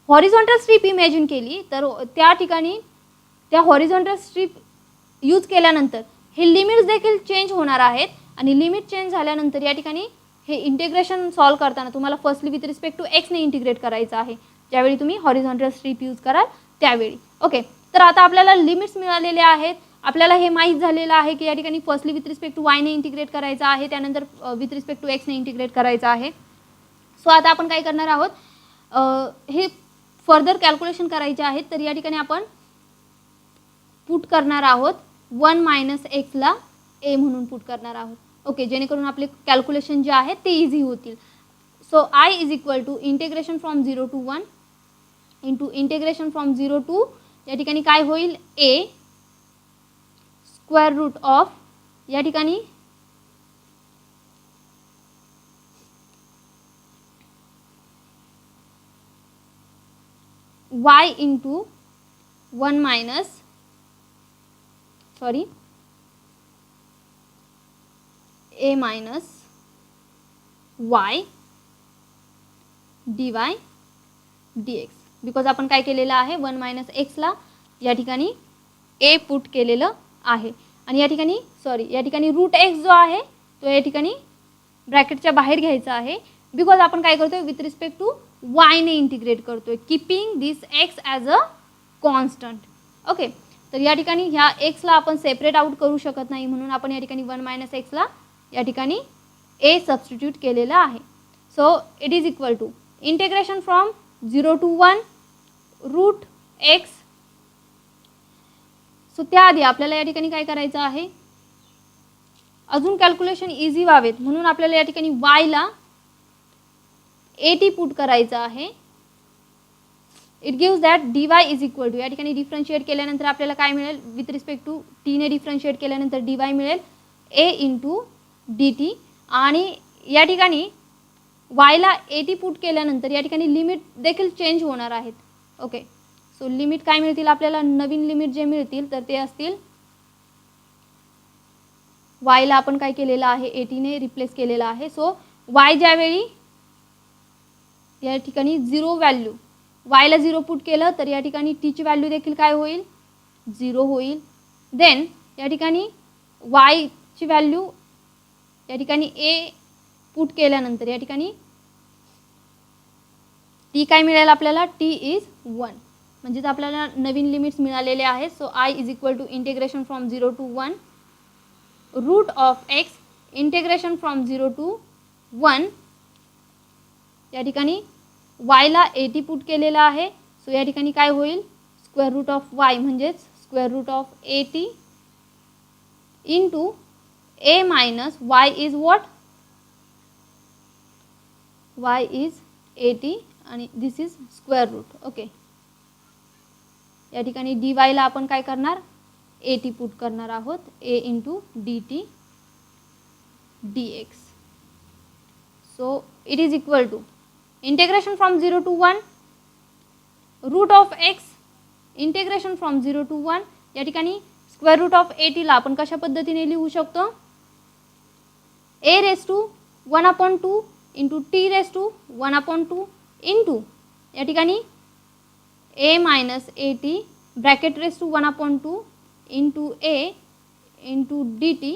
हॉरिझॉन्टल स्ट्रीप इमॅजिन केली तर त्या ठिकाणी त्या हॉरिझॉन्टल स्ट्रीप यूज केल्यानंतर हे लिमिट्स देखील चेंज होणार आहेत आणि लिमिट चेंज झाल्यानंतर या ठिकाणी हे इंटिग्रेशन सॉल्व करताना तुम्हाला firstly with respect to x ने इंटिग्रेट करायचं आहे ज्यावेळी तुम्ही हॉरिझॉन्टल स्ट्रीप यूज कराल त्यावेळी. ओके, तर आता आपल्याला लिमिट्स मिळालेले आहेत. आपल्याला हे माहीत झालेलं आहे की या ठिकाणी firstly with respect to y ने इंटिग्रेट करायचं आहे, त्यानंतर विथ रिस्पेक्ट टू एक्स ने इंटिग्रेट करायचं आहे. सो आता आपण काय करणार आहोत? हे फर्दर कॅल्क्युलेशन करायचे आहेत. तर या ठिकाणी आपण पुट करणार आहोत 1 - x ला a म्हणून पुट करणार आहोत. ओके, जेणेकरून आपले कॅल्क्युलेशन जे आहेत ते इझी होतील. So I = integration from 0 to 1 into integration from 0 to या ठिकाणी काय होईल? a √(x² - या ठिकाणी y into 1 minus a minus y dy dx, because आपण काय केलेलं आहे 1 मायनस एक्सला या ठिकाणी a पुट केलेलं आहे आणि या ठिकाणी रूट एक्स जो आहे तो या ठिकाणी ब्रॅकेटच्या बाहेर घ्यायचा आहे, बिकॉज आपण काय करतोय विथ रिस्पेक्ट टू y ने इंटिग्रेट करतोय, keeping this x as a constant. Okay, तर या ठिकाणी ह्या एक्सला आपण सेपरेट आउट करू शकत नाही, म्हणून आपण या ठिकाणी 1 मायनस एक्सला या ठिकाणी a सबस्टिट्यूट केलेला आहे. So it is equal to integration from 0 to 1 root x. सो त्याआधी आपल्याला या ठिकाणी काय करायचं आहे, अजून कॅल्क्युलेशन इझी व्हावेत म्हणून आपल्याला या ठिकाणी y ला at पुट करायचं आहे. It gives that dy is equal to, या ठिकाणी डिफरन्शिएट केल्यानंतर आपल्याला काय मिळेल, विथ रिस्पेक्ट टू t ने डिफरन्शिएट केल्यानंतर dy मिळेल a इंटू dt, आणि या ठिकाणी y ला at पुट केल्यानंतर या ठिकाणी लिमिट देखील चेंज होणार आहेत. ओके, सो लिमिट काय मिळतील आपल्याला, नवीन लिमिट जे मिळतील तर ते असतील y ला आपण काय केलेलं आहे at ने रिप्लेस केलेलं आहे. सो y ज्यावेळी या ठिकाणी 0 व्हॅल्यू y ला 0 पुट केलं तर या ठिकाणी t ची व्हॅल्यू देखील काय होईल 0 होईल. देन या ठिकाणी y ची व्हॅल्यू या ठिकाणी a पुट केल्यानंतर या ठिकाणी t काय मिळेल आपल्याला, t इज 1, म्हणजेच आपल्याला नवीन लिमिट्स मिळालेले आहेत. So I is equal to integration from 0 to 1 root of x integration from 0 to 1, या ठिकाणी y ला at पुट केलेला आहे. सो या ठिकाणी काय होईल, स्क्वेअर रूट ऑफ y म्हणजेच square root of at into a minus y is what, y is at आणि this is square root. Okay, या ठिकाणी dy ला आपण काय करणार, at पुट करणार आहोत, a into dt dx. So it is equal to integration from 0 to 1 root of x integration from 0 to 1, या ठिकाणी स्क्वेअर रूट ऑफ at ला आपण कशा पद्धतीने लिहू शकतो, a raise to 1/2 into t raise to 1/2 into या ठिकाणी a minus at bracket raise to 1/2 into a into dt,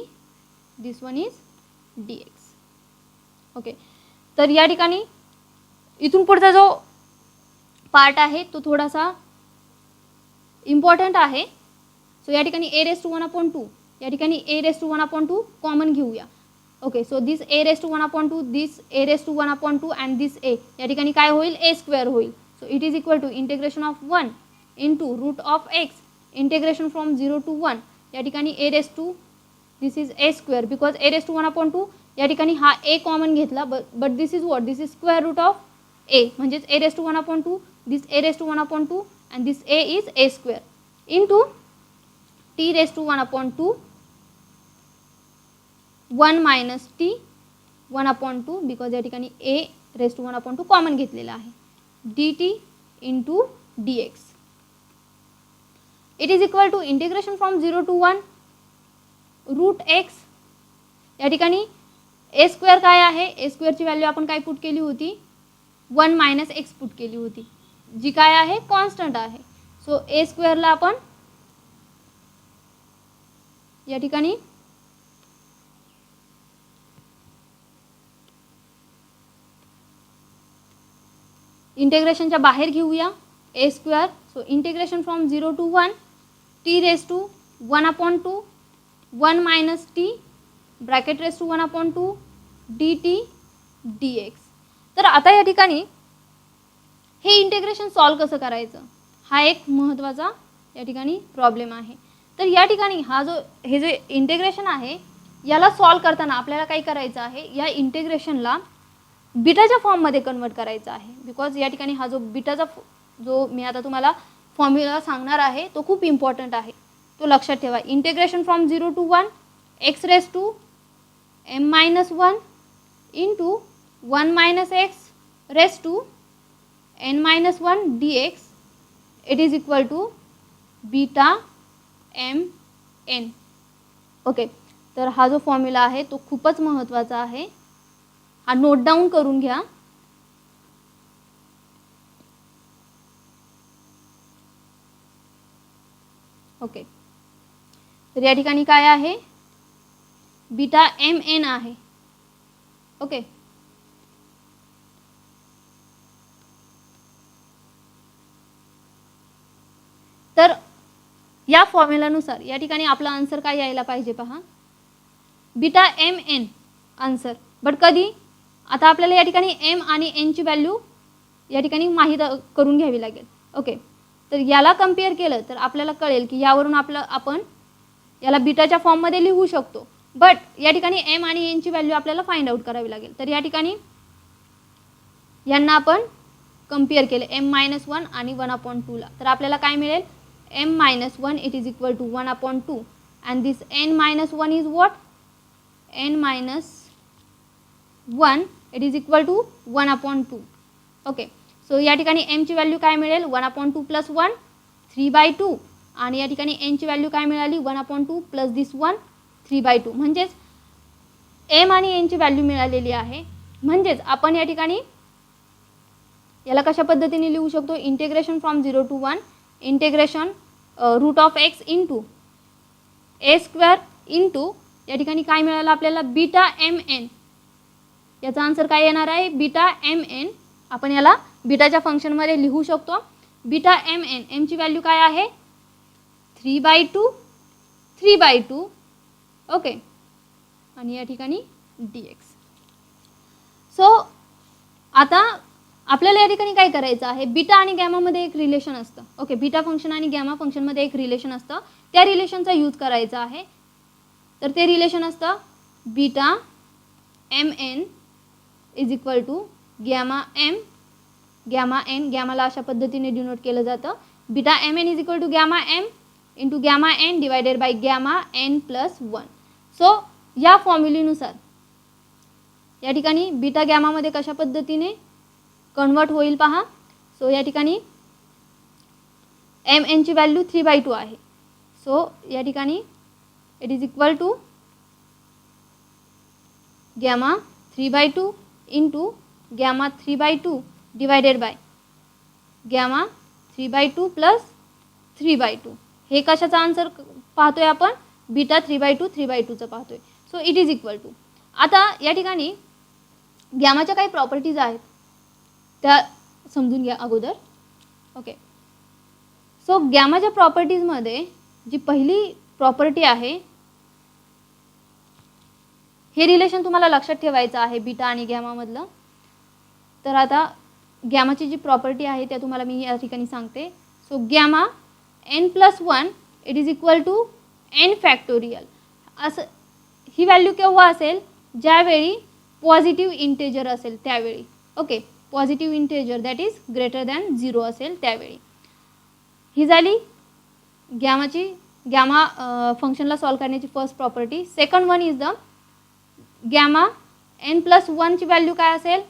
this one is dx. Okay, तर या ठिकाणी इथून पुढचा जो पार्ट आहे तो थोडासा इम्पॉर्टंट आहे. सो या ठिकाणी a रेस टू 1/2, या ठिकाणी a रेस टू 1/2 कॉमन घेऊया. Okay, so this a raise to 1/2, this a raise to 1/2 and this a, या ठिकाणी काय होईल, a स्क्वेअर होईल. So it is equal to integration of 1 into root of x integration from 0 to 1, या ठिकाणी a raise to, this is a square because a raise to 1/2, या ठिकाणी हा a कॉमन घेतला, but this is what, this is square root of a, म्हणजेच a raise to 1/2, this a raise to 1/2 and this a is a square into t raise to 1/2 1 minus t 1/2, because या ठिकाणी a raise to 1/2 common घेतलेला आहे, dt into dx. It is equal to integration from 0 to 1 root x, या ठिकाणी a square काय आहे, a स्क्वेअरची value आपण काय पुट केली होती, 1 मायनस एक्स पुट केली होती, जी काय आहे कॉन्स्टंट आहे. सो a स्क्वेअरला आपण या ठिकाणी इंटिग्रेशनच्या बाहेर घेऊया a square. So integration from 0 to 1 t raise to 1/2 1 minus t bracket raise to 1/2 dt dx. तर आता या ठिकाणी हे इंटिग्रेशन सॉल्व कसं करायचं, हा एक महत्त्वाचा या ठिकाणी प्रॉब्लेम आहे. तर या ठिकाणी हे जे इंटिग्रेशन आहे याला सॉल्व करताना आपल्याला काय करायचं आहे, या इंटिग्रेशनला बीटाच्या फॉर्ममध्ये कन्वर्ट करायचं आहे, बिकॉज या ठिकाणी हा जो बीटाचा जो मी आता तुम्हाला फॉर्म्युला सांगणार आहे तो खूप इम्पॉर्टंट आहे, तो लक्षात ठेवा. Integration from 0 to 1 x raise to m minus one into one minus x raise to n minus one d x it is equal to beta m n. Okay, तर हा जो फॉर्म्युला आहे तो खूपच महत्त्वाचा आहे, हा नोट डाऊन करून घ्या. ओके, तर या ठिकाणी काय आहे, बीटा एम एन आहे. ओके, तर या फॉर्म्युलानुसार या ठिकाणी आपला आन्सर काय यायला पाहिजे पहा, beta m n answer. But कधी, आता आपल्याला या ठिकाणी एम आणि एनची व्हॅल्यू या ठिकाणी माहीत करून घ्यावी लागेल. ओके, तर याला कम्पेअर केलं तर आपल्याला कळेल की यावरून आपण याला बीटाच्या फॉर्ममध्ये लिहू शकतो. बट या ठिकाणी एम आणि एनची व्हॅल्यू आपल्याला फाइंड आउट करावी लागेल. तर या ठिकाणी यांना आपण कम्पेअर केले एम मायनस वन आणि 1/2ला, तर आपल्याला काय मिळेल, m minus 1 it is equal to 1/2 and this n minus 1 is what, n minus 1 it is equal to 1/2. Okay, so या ठिकाणी m ची व्हॅल्यू काय मिळेल, 1/2 प्लस 1 3/2 आणि या ठिकाणी n ची व्हॅल्यू काय मिळाली, 1/2 प्लस दिस 1 3/2. म्हणजेच m आणि n ची व्हॅल्यू मिळालेली आहे. म्हणजेच आपण या ठिकाणी याला कशा पद्धतीने लिहू शकतो, integration from 0 to 1 integration root of x into a square into या ठिकाणी काय मिळालं आपल्याला, बीटा एम एन. याचा आन्सर काय येणार आहे, बीटा एम एन. आपण याला बीटाच्या फंक्शनमध्ये लिहू शकतो. बीटा एम एन, एमची व्हॅल्यू काय आहे 3/2. ओके, आणि या ठिकाणी डी एक्स. सो आता आपल्याला या ठिकाणी काय करायचं आहे, बीटा आणि गॅमामध्ये एक रिलेशन असतं. ओके, बीटा फंक्शन आणि गॅमा फंक्शनमध्ये एक रिलेशन असतं, त्या रिलेशनचा यूज करायचा आहे. तर ते रिलेशन असतं beta m n is equal to gamma m gamma n. गॅमाला अशा पद्धतीने डिनोट केलं जातं, beta m n is equal to gamma m into gamma n divided by gamma n plus 1. सो या फॉर्म्युलीनुसार या ठिकाणी बीटा गॅमामध्ये कशा पद्धतीने कन्वर्ट होईल पहा. सो या ठिकाणी एम एनची व्हॅल्यू 3/2 आहे. सो या ठिकाणी it is equal to gamma 3/2 into gamma 3/2 divided by gamma 3/2 plus 3/2. हे कशाचा आन्सर पाहतोय आपण, बीटा 3/2चं पाहतोय. So it is equal to, आता या ठिकाणी गॅमाच्या काही प्रॉपर्टीज आहेत त्या समजून घ्या अगोदर. ओके, सो गॅमाच्या प्रॉपर्टीजमध्ये जी पहिली प्रॉपर्टी आहे, हे रिलेशन तुम्हाला लक्षात ठेवायचं आहे बीटा आणि गॅमामधलं. तर आता गॅमाची जी प्रॉपर्टी आहे त्या तुम्हाला मी या ठिकाणी सांगते. So gamma n+1 it is equal to n factorial. असं ही व्हॅल्यू केव्हा असेल, ज्यावेळी पॉझिटिव्ह इंटेजर असेल त्यावेळी. Okay, positive integer that is greater than 0 असेल त्यावेळी. ही झाली गॅमा फंक्शनला सॉल्व करण्याची first property. Second one is the gamma n+1 ची व्हॅल्यू काय असेल,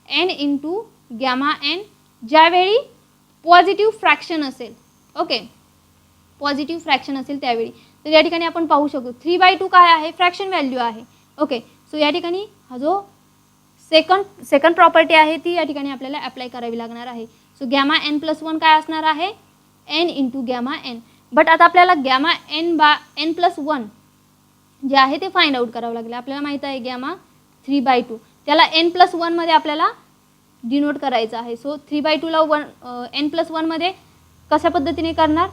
n इंटू गॅमा एन, ज्यावेळी पॉझिटिव्ह फ्रॅक्शन असेल. ओके, पॉझिटिव्ह फ्रॅक्शन असेल त्यावेळी. तर या ठिकाणी आपण पाहू शकतो 3/2 काय आहे, फ्रॅक्शन व्हॅल्यू आहे. ओके, सो या ठिकाणी हा जो सेकंड प्रॉपर्टी आहे ती या ठिकाणी आपल्याला अप्लाय करावी लागणार आहे. सो गॅमा n+1 काय असणार आहे, n into gamma n. But आता आपल्याला गॅमा n+1 जे आहे ते फाइंड आउट करावं लागेल. आपल्याला माहीत आहे गॅमा 3/2, त्याला n+1 मध्ये आपल्याला डिनोट करायचं आहे. सो 3/2ला n+1 मध्ये कशा पद्धतीने करणार,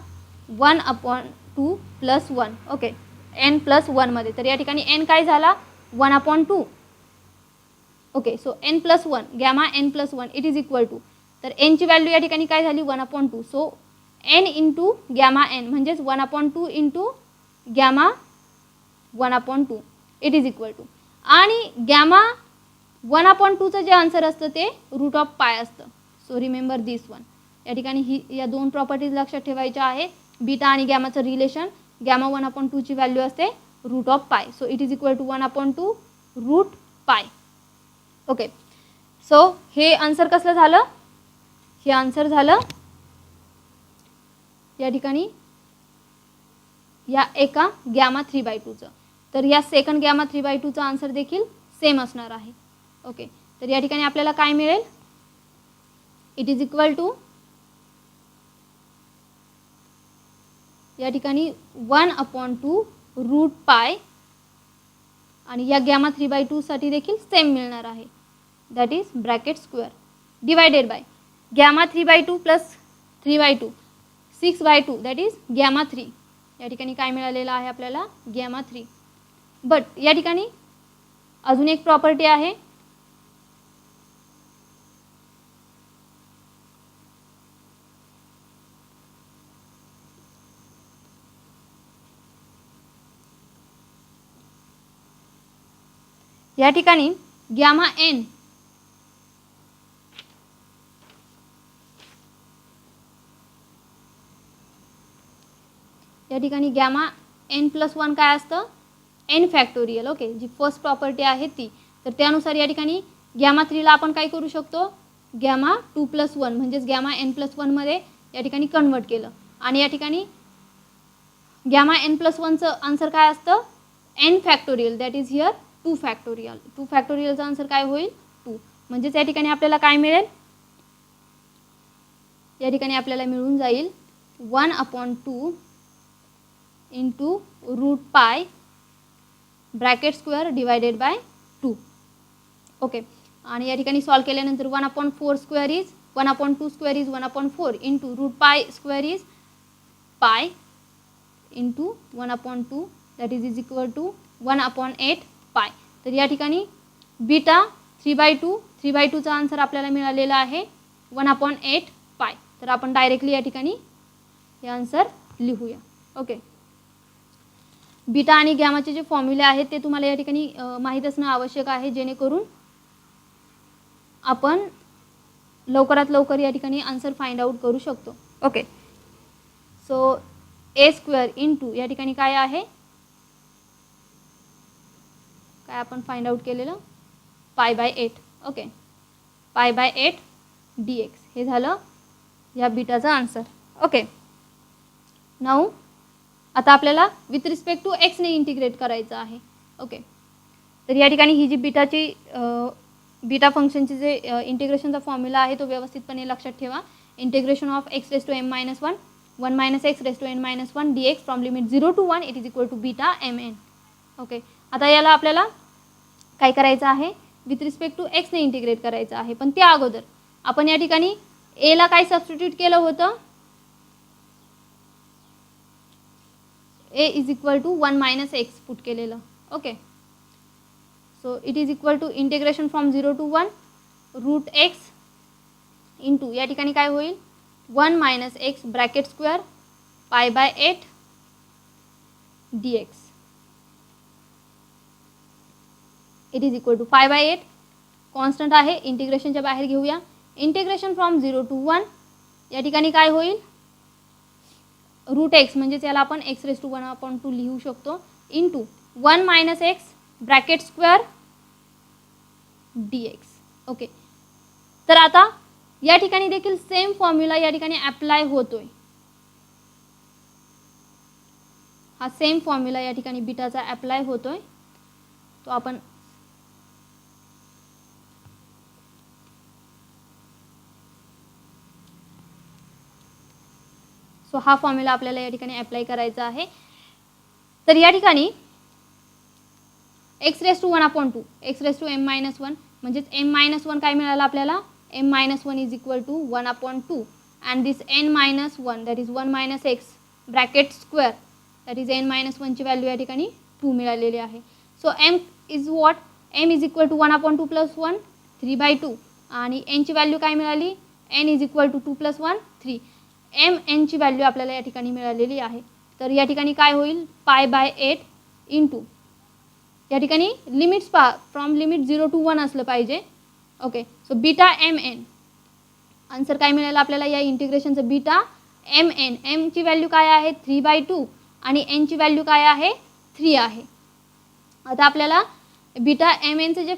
1/2 प्लस 1. ओके, n+1 मध्ये, तर या ठिकाणी n काय झाला 1/2. Okay, so n+1 gamma n+1 it is equal to, तर n ची व्हॅल्यू या ठिकाणी काय झाली 1/2. So n into gamma n म्हणजेच 1/2 into gamma 1/2 it is equal to, आणि गॅमा 1/2चं जे आन्सर असतं ते रूट ऑफ पाय असतं. So remember this one. या ठिकाणी या दोन प्रॉपर्टीज लक्षात ठेवायच्या आहेत. बीटा आणि गॅमाचं रिलेशन, गॅमा 1/2 ची व्हॅल्यू असते root of pi. So it is equal to 1/2 root pi. Okay, so हे आन्सर कसलं झालं? हे आन्सर झालं या ठिकाणी या एका गॅमा 3/2चं. तर या सेकंड गॅमा 3/2चा आन्सर देखील सेम असणार आहे. ओके, तर या ठिकाणी आपल्याला काय मिळेल? इट इज इक्वल टू या ठिकाणी 1/2 रूट पाय आणि या गॅमा 3/2साठी देखील सेम मिळणार आहे. That is bracket square divided by gamma 3/2 plus 3/2 6/2 that is gamma 3. या ठिकाणी काय मिळालेलं आहे आपल्याला? गॅमा 3. बट या ठिकाणी अजून एक प्रॉपर्टी आहे. या ठिकाणी गॅमा एन या ठिकाणी गॅमा एन प्लस 1 काय असतं? N factorial. ओके, जी फर्स्ट प्रॉपर्टी आहे ती. तर त्यानुसार या ठिकाणी गॅमा 3ला आपण काय करू शकतो? गॅमा 2 + 1 म्हणजेच गॅमा एन प्लस 1मध्ये या ठिकाणी कन्वर्ट केलं. आणि या ठिकाणी गॅमा एन प्लस 1चं आन्सर काय असतं? N factorial. That is here 2 factorial. 2 फॅक्टोरियलचा आन्सर काय होईल? 2. म्हणजेच या ठिकाणी आपल्याला काय मिळेल? या ठिकाणी आपल्याला मिळून जाईल 1/2 into root pi bracket square divided by 2. Okay, आणि या ठिकाणी सॉल्व केल्यानंतर 1/4 square is 1/2 square is 1/4 into root pi square is pi into 1/2 that is equal to 1/8 pi. तर या ठिकाणी बीटा 3/2चा आन्सर आपल्याला मिळालेला आहे 1/8 पाय. तर आपण डायरेक्टली या ठिकाणी हे आन्सर लिहूया. ओके, बीटा आणि गॅमाचे जे फॉर्म्युले आहेत ते तुम्हाला या ठिकाणी माहीत असणं आवश्यक आहे, जेणेकरून आपण लवकरात लवकर या ठिकाणी आन्सर फाइंड आउट करू शकतो. ओके, सो ए स्क्वेअर इंटू या ठिकाणी काय आहे? काय आपण फाइंड आउट केलेलं? π/8. ओके, π/8 dx हे झालं या बीटाचा आन्सर. ओके, नाऊ आता आपल्याला विथ रिस्पेक्ट टू एक्सने इंटिग्रेट करायचं आहे. ओके, तर या ठिकाणी ही जी बीटा फंक्शनची जे इंटिग्रेशनचा फॉर्म्युला आहे तो व्यवस्थितपणे लक्षात ठेवा. Integration of x⁻m - 1 1 - x⁻n - 1 dx from limit 0 to 1 it is equal to beta mn. Okay, आता याला आपल्याला काय करायचं आहे? विथ रिस्पेक्ट टू एक्सने इंटिग्रेट करायचं आहे. पण त्या अगोदर आपण या ठिकाणी एला काय सबस्टिट्यूट केलं होतं? a is equal to 1 - x put केलेलं. Okay, so it is equal to integration from 0 to 1 root x into या ठिकाणी काय होईल? 1 - x bracket square π/8 dx. It is equal to π/8 constant आहे, इंटिग्रेशनच्या बाहेर घेऊया. इंटिग्रेशन फ्रॉम 0 to 1 या ठिकाणी काय होईल? रूट एक्स म्हणजेच याला आपण x⁻1/2 लिहू शकतो into 1 - x bracket square dx. Okay, तर आता या ठिकाणी देखील सेम फॉर्म्युला या ठिकाणी अप्लाय होतोय. हा सेम फॉर्म्युला या ठिकाणी बीटाचा अप्लाय होतोय. तो आपण सो हा फॉर्म्युला आपल्याला या ठिकाणी अप्लाय करायचा आहे. तर या ठिकाणी x⁻² x⁻m - 1 म्हणजेच m - 1 काय मिळालं आपल्याला? m - 1 is equal to 1/2 and this n - 1 that is 1 - x bracket square that is n - 1ची व्हॅल्यू या ठिकाणी 2 मिळालेली आहे. So m is what? m is equal to 1/2 + 1 3/2 आणि n ची व्हॅल्यू काय मिळाली? n is equal to 2 + 1 3. m ची व्हॅल्यू आपल्याला या ठिकाणी मिळालेली आहे. तर या ठिकाणी काय होईल? π/8 इंटू या ठिकाणी लिमिट्स पहा, फ्रॉम लिमिट 0 to 1 असलं पाहिजे. Okay, so beta mn answer काय मिळालं आपल्याला या इंटिग्रेशनचं? Beta mn. m ची व्हॅल्यू काय आहे? 3/2 आणि n ची व्हॅल्यू काय आहे? 3 आहे. आता आपल्याला बीटा एम एनचं जे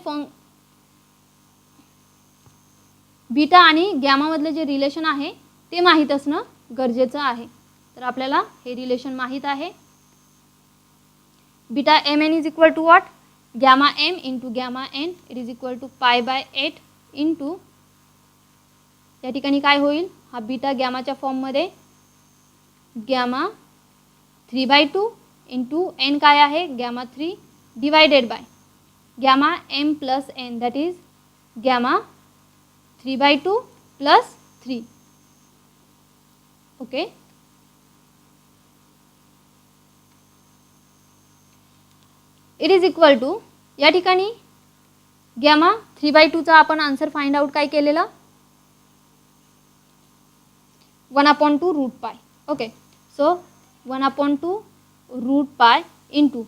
बीटा आणि गॅमामधलं जे रिलेशन आहे ते माहीत असणं गरजेचं आहे. तर आपल्याला हे रिलेशन माहीत आहे. Beta m n is equal to what, gamma m into gamma n, it is equal to π/8 into, या ठिकाणी काय होईल, हा बीटा गॅमाच्या फॉर्ममध्ये गॅमा 3/2 इंटू एन काय आहे gamma 3 divided by gamma m plus n, that is gamma 3/2 plus 3. Okay, it is equal to, या ठिकाणी गॅमा 3/2चा आपण आन्सर फाइंड आउट काय केलेला 1/2 root pi. Okay, so 1/2 root pi into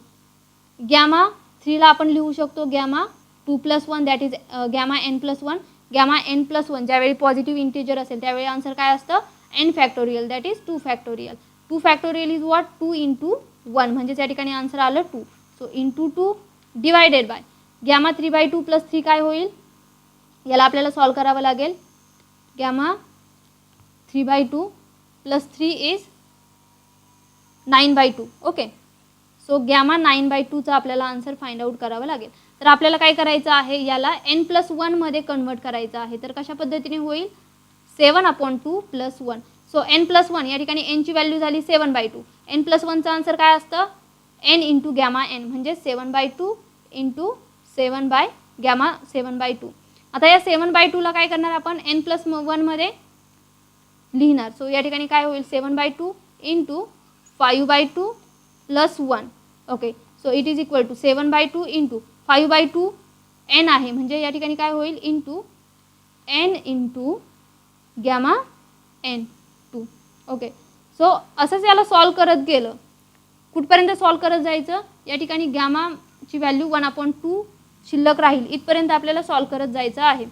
gamma 3ला आपण लिहू शकतो gamma 2 + 1 that is gamma n plus 1. Gamma n plus 1 ज्यावेळी पॉझिटिव्ह इंटिजर असेल त्यावेळी आन्सर काय असतं n factorial that is 2 factorial. 2 factorial is what 2 × 1 म्हणजेच या ठिकाणी आन्सर आलं 2. So into 2 divided by gamma 3/2 plus 3 काय होईल, याला आपल्याला सॉल्व करावं लागेल. Gamma 3/2 plus 3 is 9/2. Okay, so gamma 9/2चा आपल्याला आन्सर फाइंड आउट करावं लागेल. तर आपल्याला काय करायचं आहे, याला n+1 मध्ये कन्वर्ट करायचं आहे. तर कशा पद्धतीने होईल 7/2 + 1. सो n+1 या ठिकाणी n ची व्हॅल्यू झाली 7/2. n+1चा आन्सर काय असतं n इंटू गॅमा n म्हणजे 7/2 इंटू 7 गॅमा 7/2. आता या 7/2ला काय करणार आपण n+1 मध्ये लिहिणार. सो या ठिकाणी काय होईल 7/2 into 5/2 plus 1. Okay, so it is equal to 7/2 into 5/2 n आहे म्हणजे या ठिकाणी काय होईल into n into gamma n2. Okay, so असंच याला सॉल्व करत गेलं, कुठपर्यंत सॉल्व करत जायचं, या ठिकाणी गॅमाची व्हॅल्यू 1/2 शिल्लक राहील इथपर्यंत आपल्याला सॉल्व करत जायचं आहे.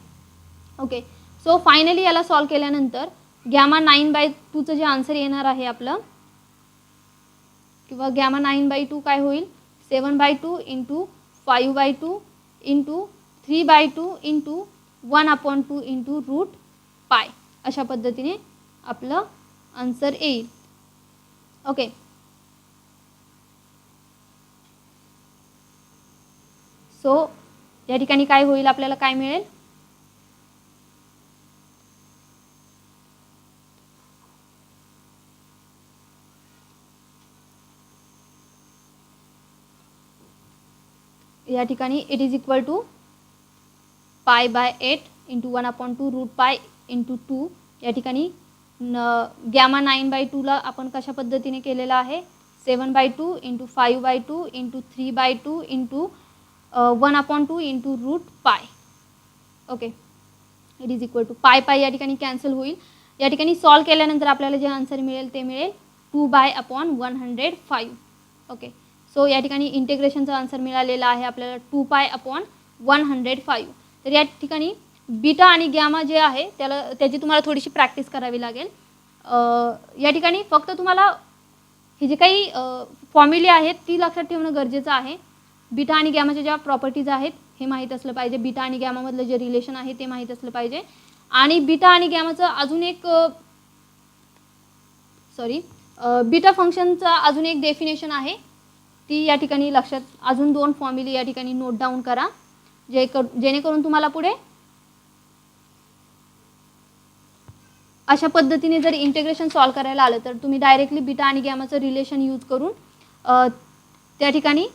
ओके, सो फायनली याला सॉल्व केल्यानंतर गॅमा 9/2चं जे आन्सर येणार आहे आपलं, किंवा गॅमा 9/2 काय होईल 7/2 into 5/2 into 3/2 into 1/2 into root pi, अशा पद्धतीने आपलं आन्सर येईल. ओके, सो या ठिकाणी काय होईल आपल्याला काय मिळेल, या ठिकाणी it is equal to π/8 into 1/2 root pi into 2. या ठिकाणी गॅमा 9/2ला आपण कशा पद्धतीने केलेला आहे 7/2 into 5/2 into 3/2 into 1/2 into root pi. Okay, it is equal to pi या ठिकाणी कॅन्सल होईल. या ठिकाणी सॉल्व केल्यानंतर आपल्याला जे आन्सर मिळेल ते मिळेल 2π/105. ओके, सो या ठिकाणी इंटिग्रेशनचा आन्सर मिळालेला आहे आपल्याला 2π/105. तर या ठिकाणी बीटा आणि गॅमा जे आहे त्याची तुम्हाला थोडीशी प्रॅक्टिस करावी लागेल. या ठिकाणी फक्त तुम्हाला ही जी काही फॉर्म्युले आहेत ती लक्षात ठेवणं गरजेचं आहे. बीटा आणि गॅमाच्या ज्या प्रॉपर्टीज आहेत हे माहीत असलं पाहिजे, बीटा आणि गॅमामधलं जे रिलेशन आहे ते माहीत असलं पाहिजे. आणि बीटा आणि गॅमाचं अजून एक बीटा फंक्शनचा अजून एक डेफिनेशन आहे, ती या ठिकाणी लक्षात, अजून 2 फॉर्म्युले या ठिकाणी नोट डाऊन करा, जेणेकरून तुम्हाला पुढे अशा पद्धतीने जर इंटिग्रेशन सॉल्व करायला आलं तर तुम्ही डायरेक्टली बीटा आणि गॅमाचं रिलेशन यूज करून त्या ठिकाणी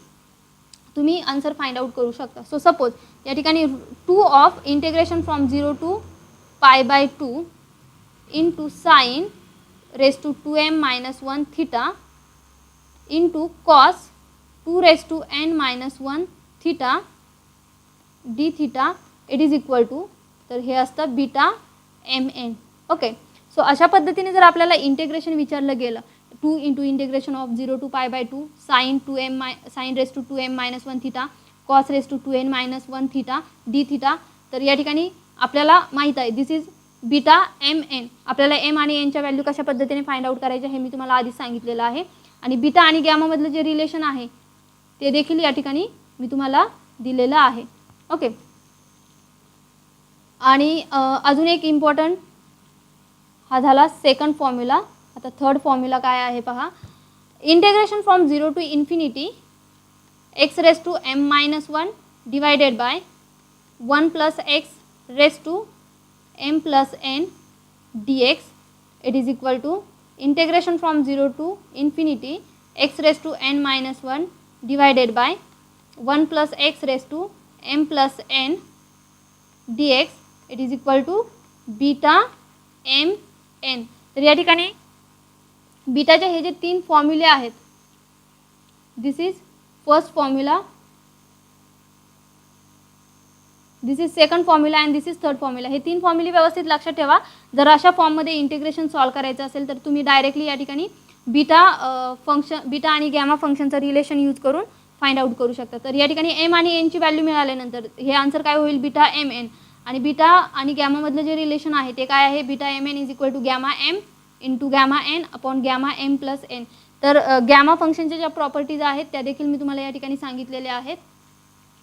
तुम्ही आन्सर फाइंड आउट करू शकता. सो सपोज या ठिकाणी 2 of integration from 0 to π/2 into sine raise to 2m-1 theta into cos 2n-1 theta d theta, it is equal to, तर हे असतं बीटा mn. ओके, सो अशा पद्धतीने जर आपल्याला इंटिग्रेशन विचारलं गेलं 2 into integration of 0 to π/2 sine raise to 2m-1 theta cos raise to 2n-1 theta d theta, तर या ठिकाणी आपल्याला माहीत आहे दिस इज बीटा mn. आपल्याला m आणि n च्या व्हॅल्यू कशा पद्धतीने फाइंड आउट करायचे हे मी तुम्हाला आधीच सांगितलेलं आहे. आणि बीटा आणि गॅमामधलं जे रिलेशन आहे ते देखील या ठिकाणी मी तुम्हाला दिलेलं आहे. ओके. आणि अजून एक इम्पॉर्टंट हा झाला सेकंड फॉर्म्युला. आता थर्ड फॉर्म्युला काय आहे पहा. Integration from 0 to infinity x raise to m-1 divided by 1 plus x raise to m plus n dx it is equal to integration from 0 to infinity x raise to n-1 divided by 1 plus x raise to m plus n dx it is equal to beta m n. तर या ठिकाणी बीटाचे हे जे 3 फॉर्म्युले आहेत, this is first formula, this is second formula and this is third formula. हे 3 फॉर्म्युले व्यवस्थित लक्षात ठेवा. जर अशा फॉर्ममध्ये इंटिग्रेशन सॉल्व करायचं असेल तर तुम्ही डायरेक्टली या ठिकाणी बीटा आणि गॅमा फंक्शनचं रिलेशन यूज करून फाइंड आउट करू शकता. तर या ठिकाणी एम आणि एनची व्हॅल्यू मिळाल्यानंतर हे आन्सर काय होईल, बीटा एम एन. आणि बीटा आणि गॅमामधलं जे रिलेशन आहे ते काय आहे, beta m n is equal to gamma m into gamma n upon gamma m plus n. तर गॅमा फंक्शनच्या ज्या प्रॉपर्टीज आहेत त्या देखील मी तुम्हाला या ठिकाणी सांगितलेल्या आहेत.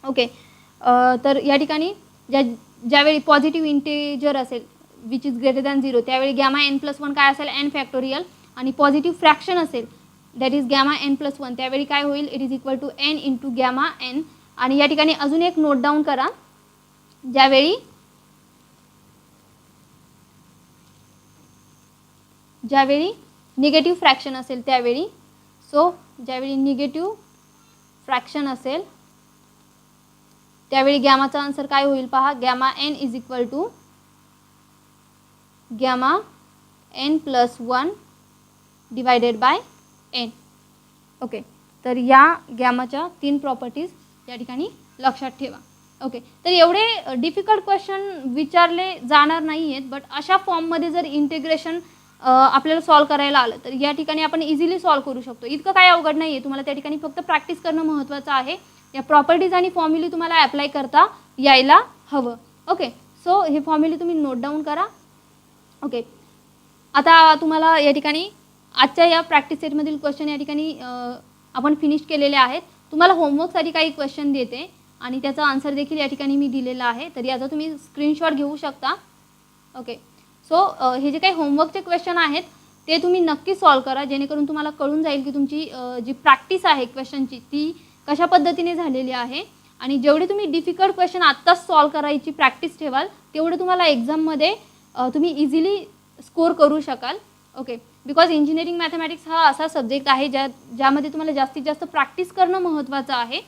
ओके. तर या ठिकाणी ज्यावेळी पॉझिटिव्ह इंटिजर असेल विच इज ग्रेटर दॅन 0 त्यावेळी गॅमा एन प्लस 1 काय असेल, एन फॅक्टोरियल. आणि पॉझिटिव्ह फ्रॅक्शन असेल that is gamma n plus 1 त्यावेळी काय होईल, it is equal to n into gamma n. आणि या ठिकाणी अजून एक नोट डाऊन करा, ज्यावेळी निगेटिव्ह फ्रॅक्शन असेल त्यावेळी, सो ज्यावेळी निगेटिव्ह फ्रॅक्शन असेल त्यावेळी गॅमाचा आन्सर काय होईल पहा, gamma n is equal to gamma n plus 1 divided by n. Okay. तर या गॅमाच्या 3 प्रॉपर्टीज या ठिकाणी लक्षात ठेवा. ओके. तर एवढे डिफिकल्ट क्वेश्चन विचारले जाणार नाही आहेत, बट अशा फॉर्ममध्ये जर इंटिग्रेशन आपल्याला सॉल्व करायला आलं तर या ठिकाणी आपण इझिली सॉल्व करू शकतो. इतकं काय अवघड नाही आहे. तुम्हाला त्या ठिकाणी फक्त प्रॅक्टिस करणं महत्त्वाचं आहे. या प्रॉपर्टीज आणि फॉर्म्युले तुम्हाला ॲप्लाय करता यायला हवं. ओके. सो हे फॉर्म्युले तुम्ही नोट डाऊन करा. ओके. आता तुम्हाला या ठिकाणी आजच्या या प्रॅक्टिस सेटमधील क्वेश्चन या ठिकाणी आपण फिनिश केलेले आहेत. तुम्हाला होमवर्कसाठी काही क्वेश्चन देते आणि त्याचा आन्सर देखील या ठिकाणी मी दिलेला आहे. तर याचा तुम्ही स्क्रीनशॉट घेऊ शकता. ओके. सो हे जे काही होमवर्कचे क्वेश्चन आहेत ते तुम्ही नक्की सॉल्व करा, जेणेकरून तुम्हाला कळून जाईल की तुमची जी प्रॅक्टिस आहे क्वेश्चनची ती कशा पद्धतीने झालेली आहे. आणि जेवढे तुम्ही डिफिकल्ट क्वेश्चन आत्ताच सॉल्व करायची प्रॅक्टिस ठेवाल तेवढं तुम्हाला एक्झाममध्ये तुम्ही इझिली स्कोर करू शकाल. ओके. बिकॉज इंजिनिअरिंग मॅथमॅटिक्स हा असा सब्जेक्ट आहे ज्यामध्ये तुम्हाला जास्तीत जास्त प्रॅक्टिस करणं महत्त्वाचं आहे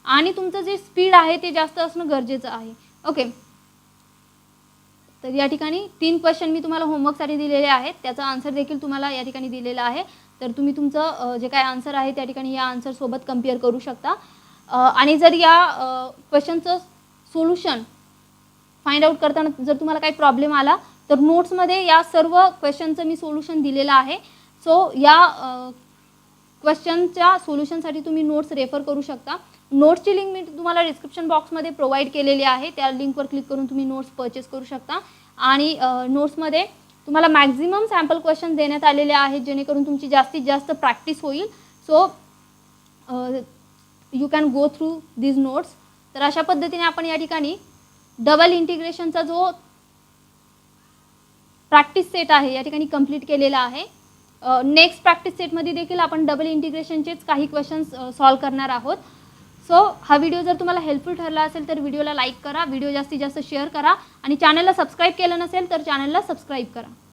आणि तुमचं जे स्पीड आहे ते जास्त असणं गरजेचं आहे. ओके. तर या ठिकाणी 3 क्वेश्चन मी तुम्हाला होमवर्कसाठी दिलेले आहेत, त्याचा आन्सर देखील तुम्हाला या ठिकाणी दिलेला आहे. तर तुम्ही तुमचं जे काय आन्सर आहे त्या ठिकाणी या आन्सरसोबत कम्पेअर करू शकता. आणि जर या क्वेश्चनचं सोल्युशन फाइंड आउट करताना जर तुम्हाला काही प्रॉब्लेम आला तर नोट्समध्ये या सर्व क्वेश्चनचं मी सोल्युशन दिलेलं आहे. सो या क्वेश्चनच्या सोल्युशनसाठी तुम्ही नोट्स रेफर करू शकता. नोट्सची लिंक मी तुम्हाला डिस्क्रिप्शन बॉक्समध्ये प्रोव्हाइड केलेली आहे. त्या लिंकवर क्लिक करून तुम्ही नोट्स परचेस करू शकता. आणि नोट्समध्ये तुम्हाला मॅक्झिमम सॅम्पल क्वेश्चन देण्यात आलेले आहेत जेणेकरून तुमची जास्तीत जास्त प्रॅक्टिस होईल. So you can go through these notes. तर अशा पद्धतीने आपण या ठिकाणी डबल इंटिग्रेशनचा जो प्रॅक्टिस सेट आहे या ठिकाणी कंप्लीट केलेला आहे. नेक्स्ट प्रॅक्टिस सेटमध्ये देखील आपण डबल इंटिग्रेशनचेच काही क्वेश्चन्स सॉल्व करणार आहोत. सो हा व्हिडिओ जर तुम्हाला हेल्पफुल ठरला असेल तर व्हिडिओला लाईक करा, व्हिडिओ जास्तीत जास्त शेअर करा आणि चॅनलला सबस्क्राईब केलं नसेल तर चॅनलला सबस्क्राईब करा.